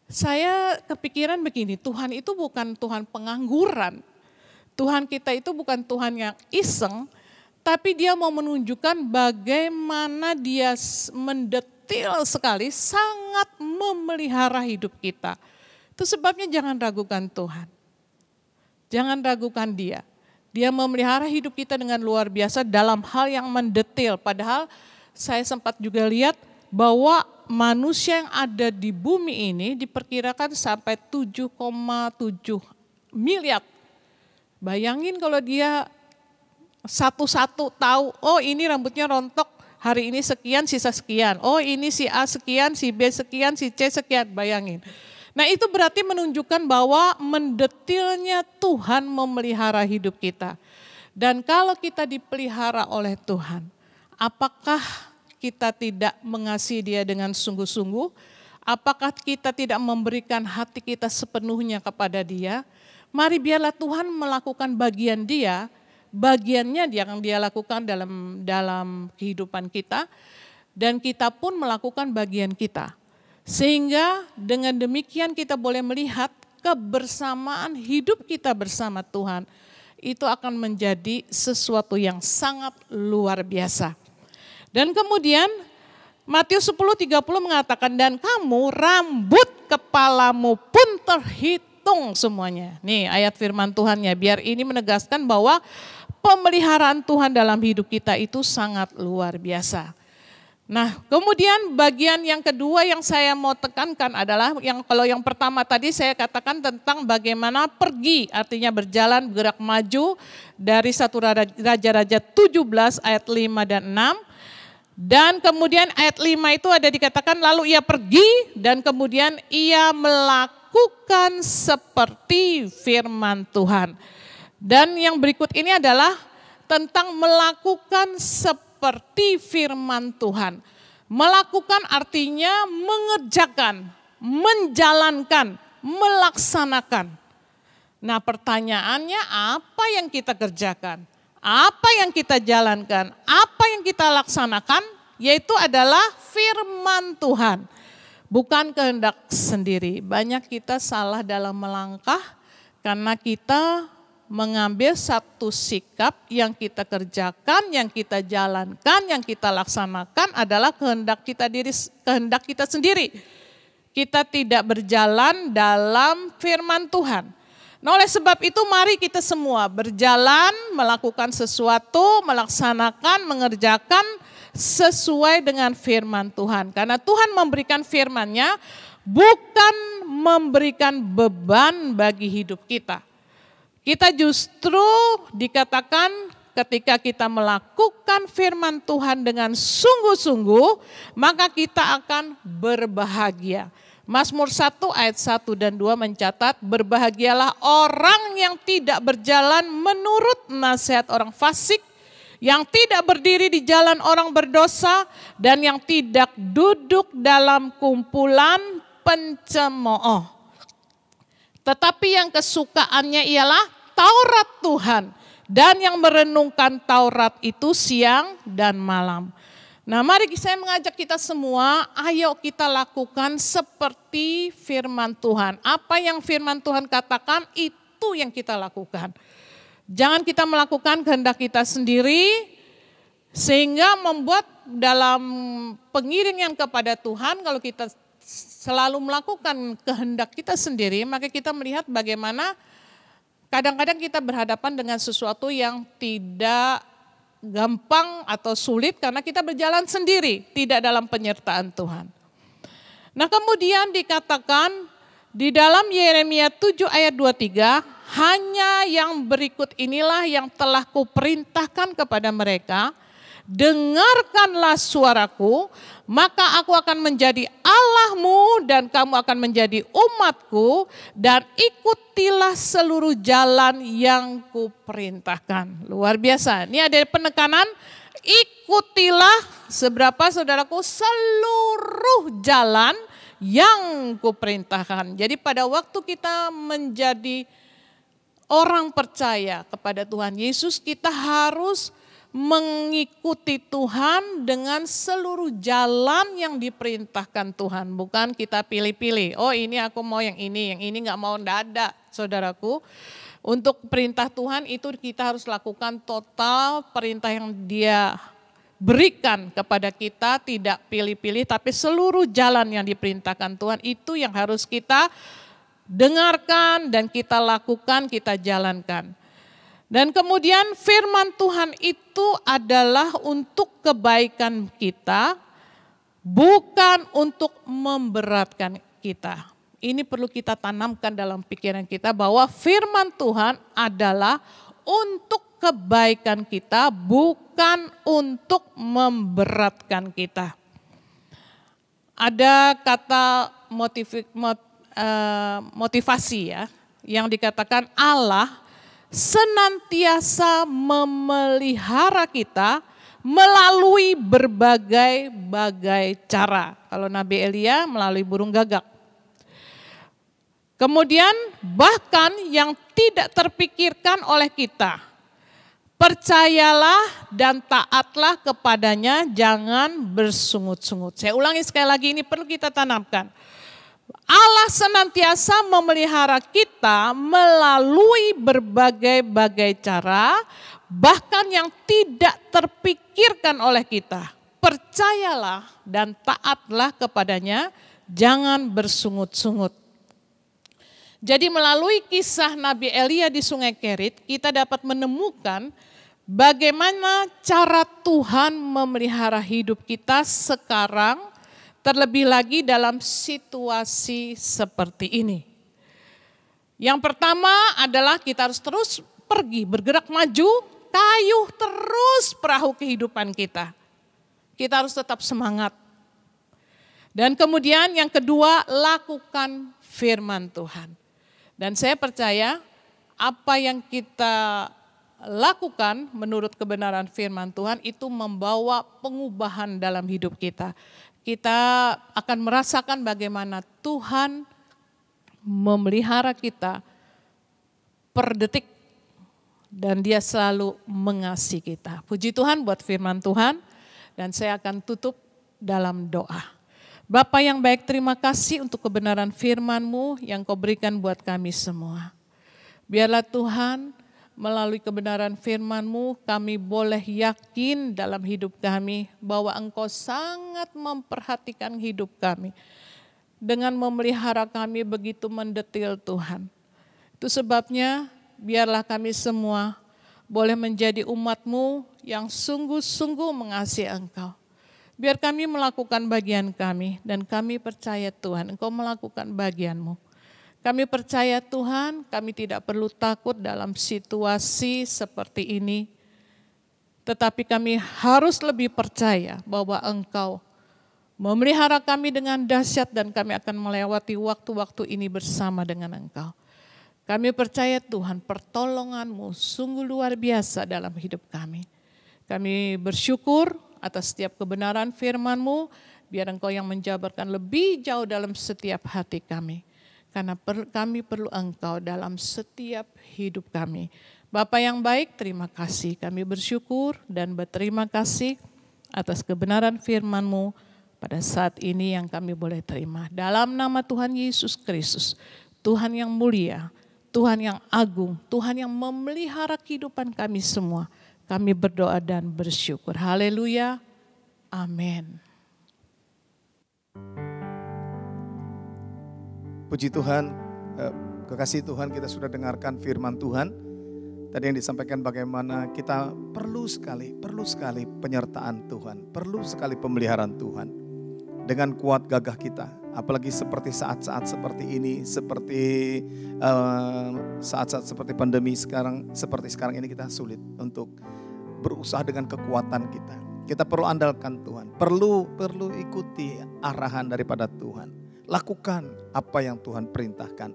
Saya kepikiran begini, Tuhan itu bukan Tuhan pengangguran. Tuhan kita itu bukan Tuhan yang iseng, tapi dia mau menunjukkan bagaimana dia mendetil sekali, sangat memelihara hidup kita. Itu sebabnya jangan ragukan Tuhan. Jangan ragukan dia. Dia memelihara hidup kita dengan luar biasa dalam hal yang mendetil. Padahal saya sempat juga lihat bahwa manusia yang ada di bumi ini diperkirakan sampai 7,7 miliar. Bayangin kalau dia satu-satu tahu, oh ini rambutnya rontok, hari ini sekian, sisa sekian. Oh ini si A sekian, si B sekian, si C sekian, bayangin. Nah itu berarti menunjukkan bahwa mendetilnya Tuhan memelihara hidup kita. Dan kalau kita dipelihara oleh Tuhan, apakah kita tidak mengasihi Dia dengan sungguh-sungguh? Apakah kita tidak memberikan hati kita sepenuhnya kepada Dia? Mari biarlah Tuhan melakukan bagian Dia, bagiannya yang Dia lakukan dalam kehidupan kita, dan kita pun melakukan bagian kita. Sehingga dengan demikian kita boleh melihat kebersamaan hidup kita bersama Tuhan. Itu akan menjadi sesuatu yang sangat luar biasa. Dan kemudian Matius 10:30 mengatakan, dan kamu rambut kepalamu pun terhitung semuanya. Nih ayat firman Tuhannya, biar ini menegaskan bahwa pemeliharaan Tuhan dalam hidup kita itu sangat luar biasa. Nah, kemudian bagian yang kedua yang saya mau tekankan adalah kalau yang pertama tadi saya katakan tentang bagaimana pergi, artinya berjalan, bergerak maju dari 1 Raja-Raja 17 ayat 5 dan 6. Dan kemudian ayat 5 itu ada dikatakan lalu ia pergi dan kemudian ia melakukan seperti firman Tuhan. Dan yang berikut ini adalah tentang melakukan seperti firman Tuhan. Melakukan artinya mengerjakan, menjalankan, melaksanakan. Nah pertanyaannya apa yang kita kerjakan? Apa yang kita jalankan? Apa yang kita laksanakan? Yaitu adalah firman Tuhan. Bukan kehendak sendiri. Banyak kita salah dalam melangkah karena kita mengambil satu sikap yang kita kerjakan, yang kita jalankan, yang kita laksanakan adalah kehendak kita sendiri. Kita tidak berjalan dalam firman Tuhan. Nah oleh sebab itu mari kita semua berjalan, melakukan sesuatu, melaksanakan, mengerjakan sesuai dengan firman Tuhan. Karena Tuhan memberikan firman-Nya bukan memberikan beban bagi hidup kita. Kita justru dikatakan ketika kita melakukan firman Tuhan dengan sungguh-sungguh, maka kita akan berbahagia. Mazmur 1 ayat 1 dan 2 mencatat, berbahagialah orang yang tidak berjalan menurut nasihat orang fasik, yang tidak berdiri di jalan orang berdosa, dan yang tidak duduk dalam kumpulan pencemooh. Tetapi yang kesukaannya ialah Taurat Tuhan, dan yang merenungkan Taurat itu siang dan malam. Nah mari saya mengajak kita semua, ayo kita lakukan seperti firman Tuhan. Apa yang firman Tuhan katakan itu yang kita lakukan. Jangan kita melakukan kehendak kita sendiri, sehingga membuat dalam pengiringan kepada Tuhan, kalau kita selalu melakukan kehendak kita sendiri, maka kita melihat bagaimana kadang-kadang kita berhadapan dengan sesuatu yang tidak gampang atau sulit karena kita berjalan sendiri, tidak dalam penyertaan Tuhan. Nah kemudian dikatakan di dalam Yeremia 7 ayat 23, hanya yang berikut inilah yang telah kuperintahkan kepada mereka, dengarkanlah suaraku, maka aku akan menjadi Allahmu dan kamu akan menjadi umatku, dan ikutilah seluruh jalan yang kuperintahkan. Luar biasa. Ini ada penekanan, ikutilah seberapa saudaraku seluruh jalan yang kuperintahkan. Jadi pada waktu kita menjadi orang percaya kepada Tuhan Yesus, kita harus mengikuti Tuhan dengan seluruh jalan yang diperintahkan Tuhan. Bukan kita pilih-pilih, oh ini aku mau yang ini gak mau, enggak ada saudaraku. Untuk perintah Tuhan itu kita harus lakukan total perintah yang Dia berikan kepada kita, tidak pilih-pilih, tapi seluruh jalan yang diperintahkan Tuhan itu yang harus kita dengarkan dan kita lakukan, kita jalankan. Dan kemudian firman Tuhan itu adalah untuk kebaikan kita, bukan untuk memberatkan kita. Ini perlu kita tanamkan dalam pikiran kita bahwa firman Tuhan adalah untuk kebaikan kita, bukan untuk memberatkan kita. Ada kata motivasi ya, yang dikatakan Allah senantiasa memelihara kita melalui berbagai-bagai cara. Kalau Nabi Elia melalui burung gagak. Kemudian bahkan yang tidak terpikirkan oleh kita. Percayalah dan taatlah kepadanya, jangan bersungut-sungut. Saya ulangi sekali lagi, ini perlu kita tanamkan. Allah senantiasa memelihara kita melalui berbagai-bagai cara, bahkan yang tidak terpikirkan oleh kita. Percayalah dan taatlah kepadanya, jangan bersungut-sungut. Jadi melalui kisah Nabi Elia di Sungai Kerit, kita dapat menemukan bagaimana cara Tuhan memelihara hidup kita sekarang, terlebih lagi dalam situasi seperti ini. Yang pertama adalah kita harus terus pergi, bergerak maju, kayuh terus perahu kehidupan kita. Kita harus tetap semangat. Dan kemudian yang kedua, lakukan firman Tuhan. Dan saya percaya apa yang kita lakukan menurut kebenaran firman Tuhan itu membawa pengubahan dalam hidup kita. Kita akan merasakan bagaimana Tuhan memelihara kita per detik dan Dia selalu mengasihi kita. Puji Tuhan buat firman Tuhan, dan saya akan tutup dalam doa. Bapa yang baik, terima kasih untuk kebenaran firman-Mu yang Kau berikan buat kami semua. Biarlah Tuhan melalui kebenaran firman-Mu kami boleh yakin dalam hidup kami bahwa Engkau sangat memperhatikan hidup kami. Dengan memelihara kami begitu mendetil Tuhan. Itu sebabnya biarlah kami semua boleh menjadi umat-Mu yang sungguh-sungguh mengasihi Engkau. Biar kami melakukan bagian kami dan kami percaya Tuhan Engkau melakukan bagian-Mu. Kami percaya Tuhan, kami tidak perlu takut dalam situasi seperti ini. Tetapi kami harus lebih percaya bahwa Engkau memelihara kami dengan dahsyat dan kami akan melewati waktu-waktu ini bersama dengan Engkau. Kami percaya Tuhan, pertolongan-Mu sungguh luar biasa dalam hidup kami. Kami bersyukur atas setiap kebenaran firman-Mu, biar Engkau yang menjabarkan lebih jauh dalam setiap hati kami. Karena kami perlu Engkau dalam setiap hidup kami. Bapa yang baik, terima kasih. Kami bersyukur dan berterima kasih atas kebenaran firman-Mu pada saat ini yang kami boleh terima. Dalam nama Tuhan Yesus Kristus, Tuhan yang mulia, Tuhan yang agung, Tuhan yang memelihara kehidupan kami semua. Kami berdoa dan bersyukur. Haleluya. Amin. Puji Tuhan, kekasih Tuhan, kita sudah dengarkan firman Tuhan. Tadi yang disampaikan bagaimana kita perlu sekali penyertaan Tuhan. Perlu sekali pemeliharaan Tuhan. Dengan kuat gagah kita. Apalagi seperti saat-saat seperti ini. Seperti saat-saat seperti pandemi sekarang. Seperti sekarang ini kita sulit untuk berusaha dengan kekuatan kita. Kita perlu andalkan Tuhan. Perlu ikuti arahan daripada Tuhan. Lakukan apa yang Tuhan perintahkan.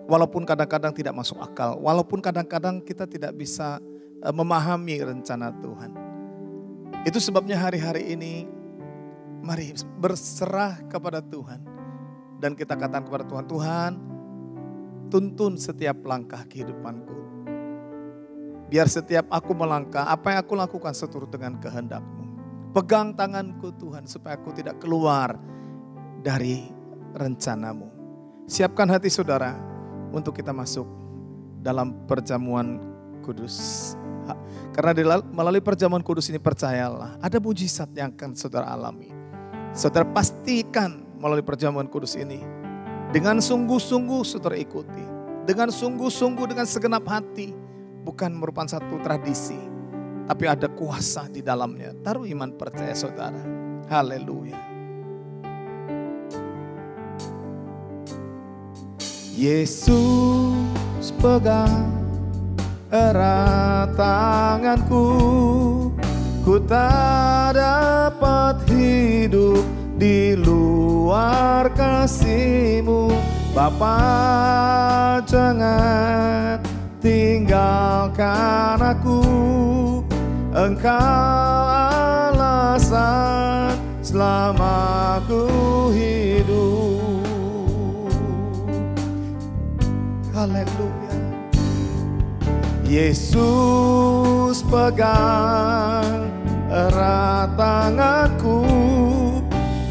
Walaupun kadang-kadang tidak masuk akal. Walaupun kadang-kadang kita tidak bisa memahami rencana Tuhan. Itu sebabnya hari-hari ini mari berserah kepada Tuhan. Dan kita katakan kepada Tuhan, Tuhan tuntun setiap langkah kehidupanku. Biar setiap aku melangkah, apa yang aku lakukan seturut dengan kehendak-Mu. Pegang tanganku Tuhan supaya aku tidak keluar dari rencana-Mu. Siapkan hati saudara untuk kita masuk dalam perjamuan kudus. Karena melalui perjamuan kudus ini percayalah, ada mujizat yang akan saudara alami. Saudara pastikan melalui perjamuan kudus ini, dengan sungguh-sungguh saudara ikuti. Dengan sungguh-sungguh, dengan segenap hati. Bukan merupakan satu tradisi, tapi ada kuasa di dalamnya. Taruh iman percaya saudara. Haleluya. Yesus pegang erat tanganku, ku tak dapat hidup di luar kasih-Mu. Bapa, jangan tinggalkan aku, Engkau alasan selama aku hidup. Haleluya. Yesus pegang erat tanganku,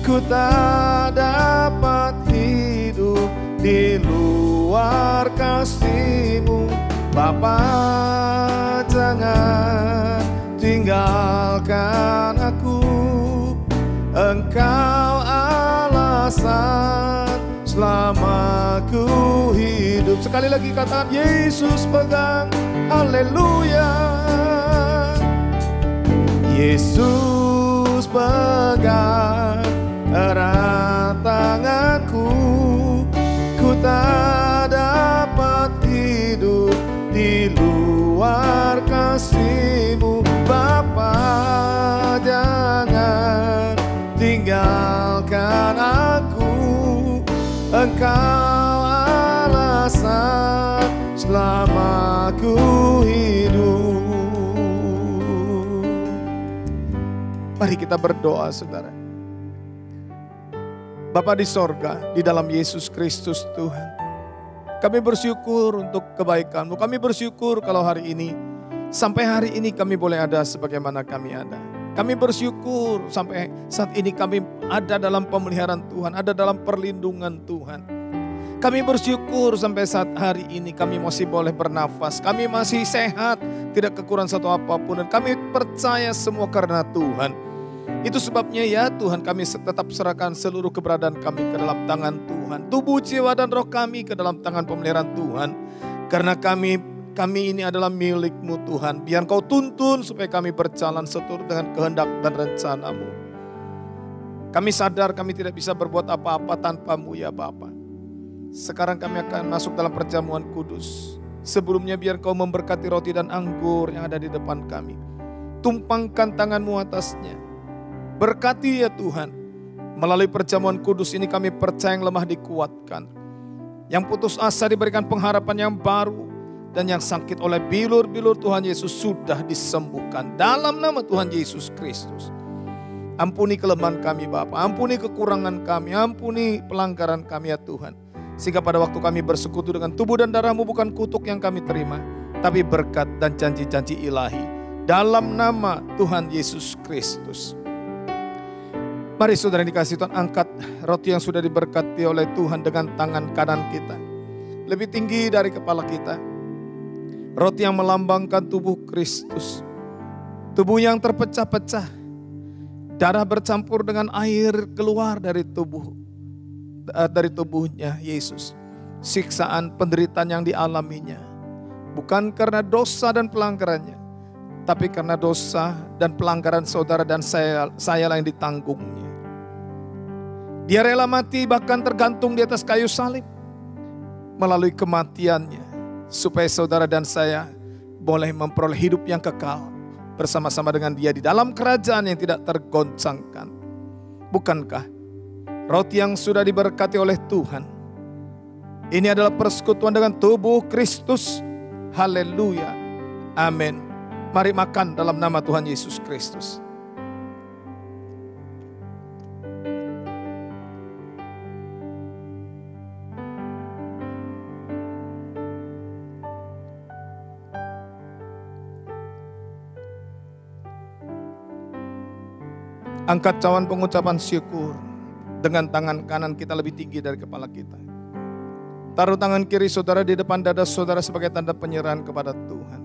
ku tak dapat hidup di luar kasih-Mu. Bapa, jangan tinggalkan aku, Engkau alasan selama ku hidup. Sekali lagi katakan, Yesus pegang, haleluya. Yesus pegang erat tanganku, ku tak dapat hidup di luar kasih-Mu. Bapa, jangan tinggalkan aku, Engkau alasan selama ku hidup. Mari kita berdoa saudara. Bapa di sorga, di dalam Yesus Kristus Tuhan, kami bersyukur untuk kebaikan-Mu. Kami bersyukur kalau hari ini, sampai hari ini kami boleh ada sebagaimana kami ada. Kami bersyukur sampai saat ini kami ada dalam pemeliharaan Tuhan, ada dalam perlindungan Tuhan. Kami bersyukur sampai saat hari ini kami masih boleh bernafas, kami masih sehat, tidak kekurangan satu apapun. Dan kami percaya semua karena Tuhan. Itu sebabnya ya Tuhan, kami tetap serahkan seluruh keberadaan kami ke dalam tangan Tuhan. Tubuh, jiwa, dan roh kami ke dalam tangan pemeliharaan Tuhan. Karena kami ini adalah milik-Mu Tuhan. Biar Kau tuntun supaya kami berjalan seturut dengan kehendak dan rencana-Mu. Kami sadar kami tidak bisa berbuat apa-apa tanpa-Mu ya Bapa. Sekarang kami akan masuk dalam perjamuan kudus. Sebelumnya biar Kau memberkati roti dan anggur yang ada di depan kami. Tumpangkan tangan-Mu atasnya. Berkati ya Tuhan, melalui perjamuan kudus ini kami percaya yang lemah dikuatkan. Yang putus asa diberikan pengharapan yang baru. Dan yang sakit oleh bilur-bilur Tuhan Yesus sudah disembuhkan. Dalam nama Tuhan Yesus Kristus. Ampuni kelemahan kami Bapa, ampuni kekurangan kami, ampuni pelanggaran kami ya Tuhan. Sehingga pada waktu kami bersekutu dengan tubuh dan darah-Mu bukan kutuk yang kami terima, tapi berkat dan janji-janji ilahi. Dalam nama Tuhan Yesus Kristus. Mari saudara yang dikasihi Tuhan, angkat roti yang sudah diberkati oleh Tuhan dengan tangan kanan kita. Lebih tinggi dari kepala kita. Roti yang melambangkan tubuh Kristus. Tubuh yang terpecah-pecah. Darah bercampur dengan air keluar dari tubuhnya Yesus. Siksaan penderitaan yang dialaminya. Bukan karena dosa dan pelanggarannya. Tapi karena dosa dan pelanggaran saudara dan saya yang ditanggungnya. Dia rela mati bahkan tergantung di atas kayu salib. Melalui kematiannya. Supaya saudara dan saya boleh memperoleh hidup yang kekal. Bersama-sama dengan Dia di dalam kerajaan yang tidak tergoncangkan. Bukankah roti yang sudah diberkati oleh Tuhan. Ini adalah persekutuan dengan tubuh Kristus. Haleluya. Amin. Mari makan dalam nama Tuhan Yesus Kristus. Angkat cawan pengucapan syukur. Dengan tangan kanan kita lebih tinggi dari kepala kita. Taruh tangan kiri saudara di depan dada saudara sebagai tanda penyerahan kepada Tuhan.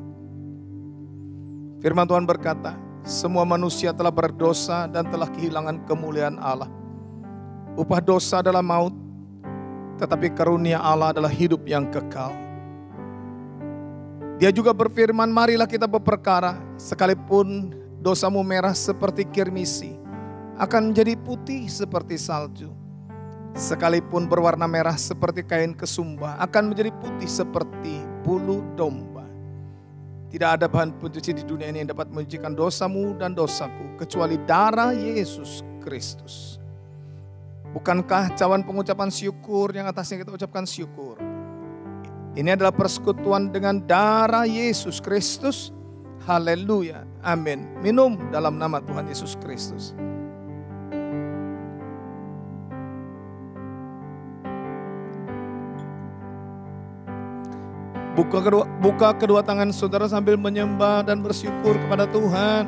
Firman Tuhan berkata, semua manusia telah berdosa dan telah kehilangan kemuliaan Allah. Upah dosa adalah maut, tetapi karunia Allah adalah hidup yang kekal. Dia juga berfirman, marilah kita berperkara, sekalipun dosamu merah seperti kirmisi, akan menjadi putih seperti salju. Sekalipun berwarna merah seperti kain kesumba, akan menjadi putih seperti bulu domba. Tidak ada bahan pencuci di dunia ini yang dapat menyucikan dosamu dan dosaku, kecuali darah Yesus Kristus. Bukankah cawan pengucapan syukur yang atasnya kita ucapkan syukur? Ini adalah persekutuan dengan darah Yesus Kristus. Haleluya, amin. Minum dalam nama Tuhan Yesus Kristus. Buka kedua tangan saudara sambil menyembah dan bersyukur kepada Tuhan.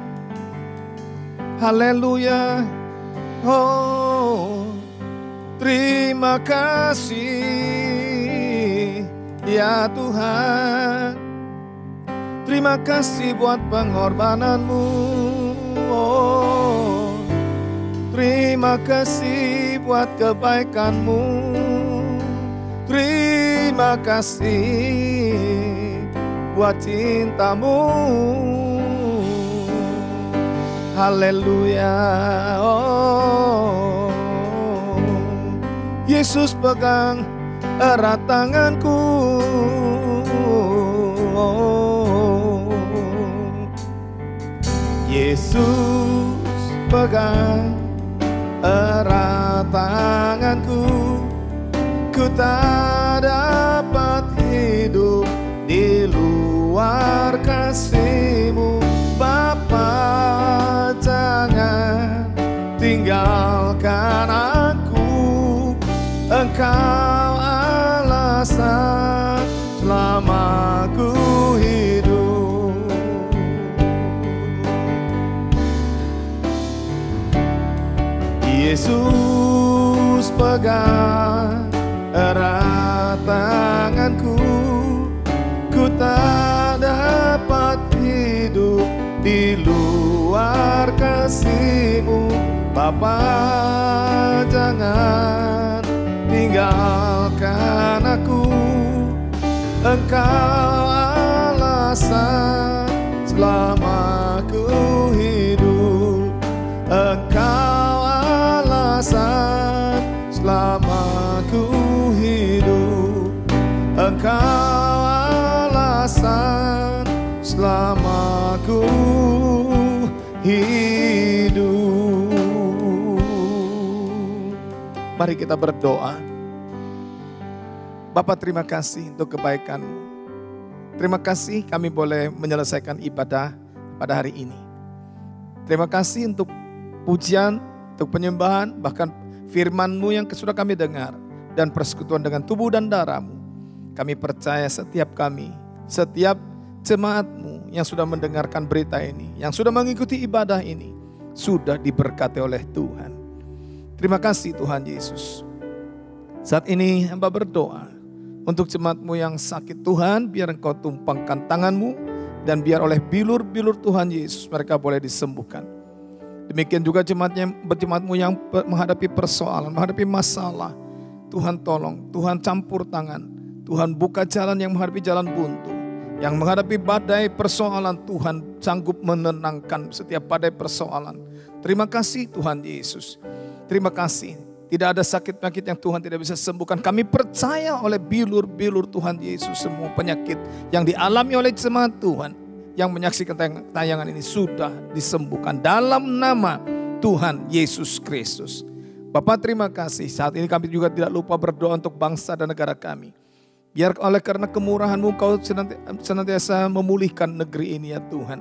Haleluya. Oh, terima kasih ya Tuhan. Terima kasih buat pengorbananmu. Oh, terima kasih buat kebaikanmu. Terima kasih buat cintamu. Haleluya. Oh, Yesus pegang erat tanganku. Oh, Yesus pegang erat tanganku. Ku tak dapat hidup di luar kasih-Mu, Bapa. Jangan tinggalkan aku, Engkau alasan selama ku hidup. Yesus pegang erat tanganku, ku tak dapat hidup di luar kasih-Mu, Bapa. Jangan tinggalkan aku, Engkau alasan selama ku hidup. Engkau alasan selama ku hidup. Engkau alasan selama ku hidup. Mari kita berdoa. Bapa, terima kasih untuk kebaikan-Mu. Terima kasih kami boleh menyelesaikan ibadah pada hari ini. Terima kasih untuk pujian, untuk penyembahan, bahkan firman-Mu yang sudah kami dengar, dan persekutuan dengan tubuh dan darah-Mu. Kami percaya setiap kami, setiap jemaat-Mu yang sudah mendengarkan berita ini, yang sudah mengikuti ibadah ini, sudah diberkati oleh Tuhan. Terima kasih Tuhan Yesus. Saat ini hamba berdoa untuk jemaat-Mu yang sakit, Tuhan, biar Engkau tumpangkan tangan-Mu, dan biar oleh bilur-bilur Tuhan Yesus mereka boleh disembuhkan. Demikian juga jemaat-Mu yang menghadapi persoalan, menghadapi masalah. Tuhan tolong, Tuhan campur tangan, Tuhan buka jalan yang menghadapi jalan buntu. Yang menghadapi badai persoalan, Tuhan sanggup menenangkan setiap badai persoalan. Terima kasih Tuhan Yesus. Terima kasih. Tidak ada sakit penyakit yang Tuhan tidak bisa sembuhkan. Kami percaya oleh bilur-bilur Tuhan Yesus, semua penyakit yang dialami oleh jemaat Tuhan yang menyaksikan tayangan ini sudah disembuhkan dalam nama Tuhan Yesus Kristus. Bapa, terima kasih. Saat ini kami juga tidak lupa berdoa untuk bangsa dan negara kami. Biar oleh karena kemurahan-Mu Kau senantiasa memulihkan negeri ini ya Tuhan.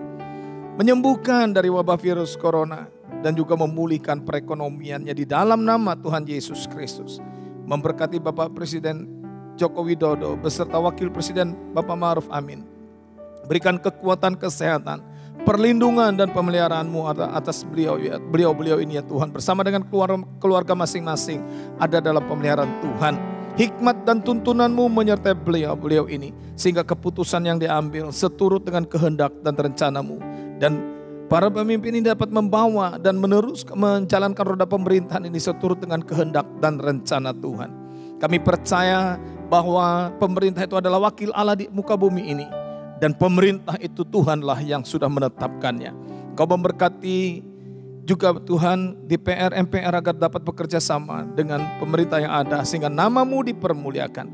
Menyembuhkan dari wabah virus corona dan juga memulihkan perekonomiannya di dalam nama Tuhan Yesus Kristus. Memberkati Bapak Presiden Joko Widodo beserta Wakil Presiden Bapak Ma'ruf Amin. Berikan kekuatan kesehatan, perlindungan dan pemeliharaan-Mu atas beliau-beliau ini ya Tuhan. Bersama dengan keluarga masing-masing ada dalam pemeliharaan Tuhan. Hikmat dan tuntunan-Mu menyertai beliau-beliau ini, sehingga keputusan yang diambil seturut dengan kehendak dan rencana-Mu. Dan para pemimpin ini dapat membawa dan menjalankan roda pemerintahan ini seturut dengan kehendak dan rencana Tuhan. Kami percaya bahwa pemerintah itu adalah wakil Allah di muka bumi ini. Dan pemerintah itu Tuhanlah yang sudah menetapkannya. Kau memberkati juga Tuhan DPR, MPR agar dapat bekerja sama dengan pemerintah yang ada sehingga nama-Mu dipermuliakan.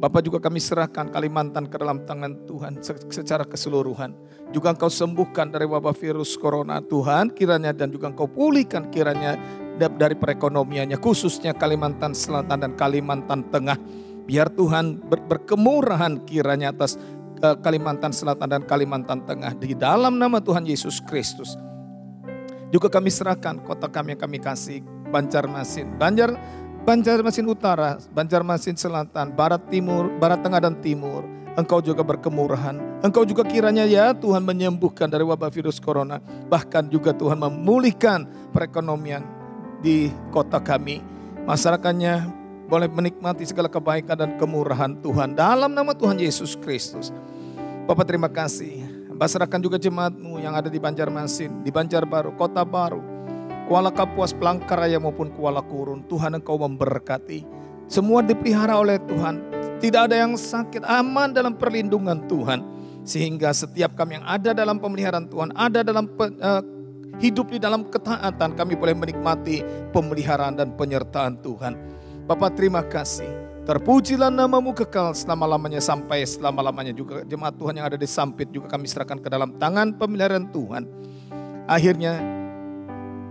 Bapak, juga kami serahkan Kalimantan ke dalam tangan Tuhan secara keseluruhan. Juga Engkau sembuhkan dari wabah virus corona Tuhan kiranya, dan juga Engkau pulihkan kiranya dari perekonomiannya, khususnya Kalimantan Selatan dan Kalimantan Tengah. Biar Tuhan berkemurahan kiranya atas Kalimantan Selatan dan Kalimantan Tengah di dalam nama Tuhan Yesus Kristus. Juga kami serahkan kota kami yang kami kasih, Banjarmasin, Banjarmasin Utara, Banjarmasin Selatan, Barat Timur, Barat Tengah dan Timur. Engkau juga berkemurahan. Engkau juga kiranya ya Tuhan menyembuhkan dari wabah virus corona. Bahkan juga Tuhan memulihkan perekonomian di kota kami. Masyarakatnya boleh menikmati segala kebaikan dan kemurahan Tuhan dalam nama Tuhan Yesus Kristus. Bapak, terima kasih. Serahkan juga jemaat-Mu yang ada di Banjarmasin, di Banjarbaru, Kota Baru, Kuala Kapuas, Palangkaraya maupun Kuala Kurun. Tuhan, Engkau memberkati. Semua dipelihara oleh Tuhan. Tidak ada yang sakit, aman dalam perlindungan Tuhan. Sehingga setiap kami yang ada dalam pemeliharaan Tuhan, ada dalam hidup di dalam ketaatan, kami boleh menikmati pemeliharaan dan penyertaan Tuhan. Bapak, terima kasih. Terpujilah nama-Mu kekal selama-lamanya sampai selama-lamanya. Juga jemaat Tuhan yang ada di Sampit juga kami serahkan ke dalam tangan pemeliharaan Tuhan. Akhirnya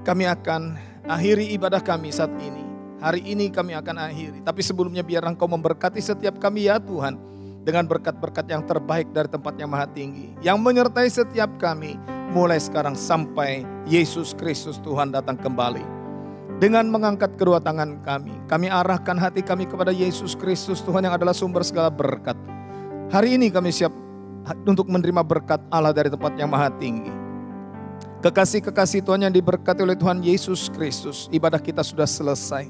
kami akan akhiri ibadah kami saat ini. Hari ini kami akan akhiri. Tapi sebelumnya biar Engkau memberkati setiap kami ya Tuhan. Dengan berkat-berkat yang terbaik dari tempat yang maha tinggi. Yang menyertai setiap kami mulai sekarang sampai Yesus Kristus Tuhan datang kembali. Dengan mengangkat kedua tangan kami arahkan hati kami kepada Yesus Kristus Tuhan yang adalah sumber segala berkat. Hari ini kami siap untuk menerima berkat Allah dari tempat yang maha tinggi. Kekasih-kekasih Tuhan yang diberkati oleh Tuhan Yesus Kristus, ibadah kita sudah selesai.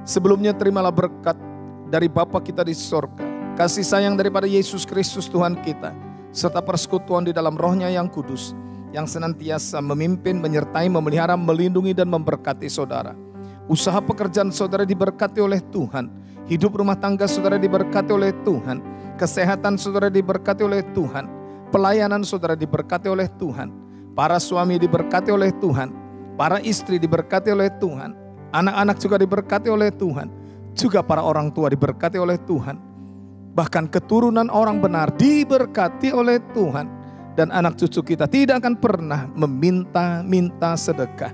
Sebelumnya terimalah berkat dari Bapa kita di sorga, kasih sayang daripada Yesus Kristus Tuhan kita, serta persekutuan di dalam Roh-Nya yang kudus, yang senantiasa memimpin, menyertai, memelihara, melindungi dan memberkati saudara. Usaha pekerjaan saudara diberkati oleh Tuhan. Hidup rumah tangga saudara diberkati oleh Tuhan. Kesehatan saudara diberkati oleh Tuhan. Pelayanan saudara diberkati oleh Tuhan. Para suami diberkati oleh Tuhan. Para istri diberkati oleh Tuhan. Anak-anak juga diberkati oleh Tuhan. Juga para orang tua diberkati oleh Tuhan. Bahkan keturunan orang benar diberkati oleh Tuhan. Dan anak cucu kita tidak akan pernah meminta sedekah.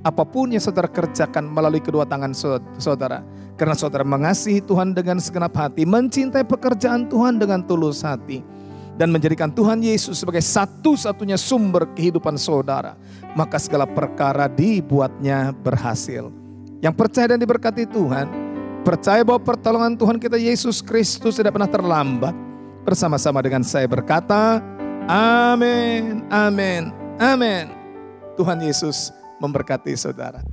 Apapun yang saudara kerjakan melalui kedua tangan saudara. Karena saudara mengasihi Tuhan dengan segenap hati. Mencintai pekerjaan Tuhan dengan tulus hati. Dan menjadikan Tuhan Yesus sebagai satu-satunya sumber kehidupan saudara. Maka segala perkara dibuatnya berhasil. Yang percaya dan diberkati Tuhan. Percaya bahwa pertolongan Tuhan kita Yesus Kristus tidak pernah terlambat. Bersama-sama dengan saya berkata, amin, amin, amin. Tuhan Yesus memberkati saudara.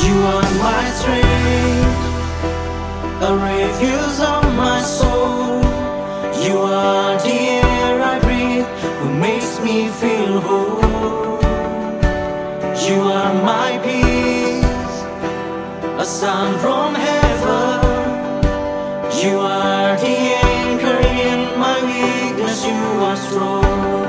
You are my strength, a refuge of my soul. You are the air I breathe, who makes me feel whole. You are my peace, a sun from heaven. You are the anchor in my weakness, you are strong.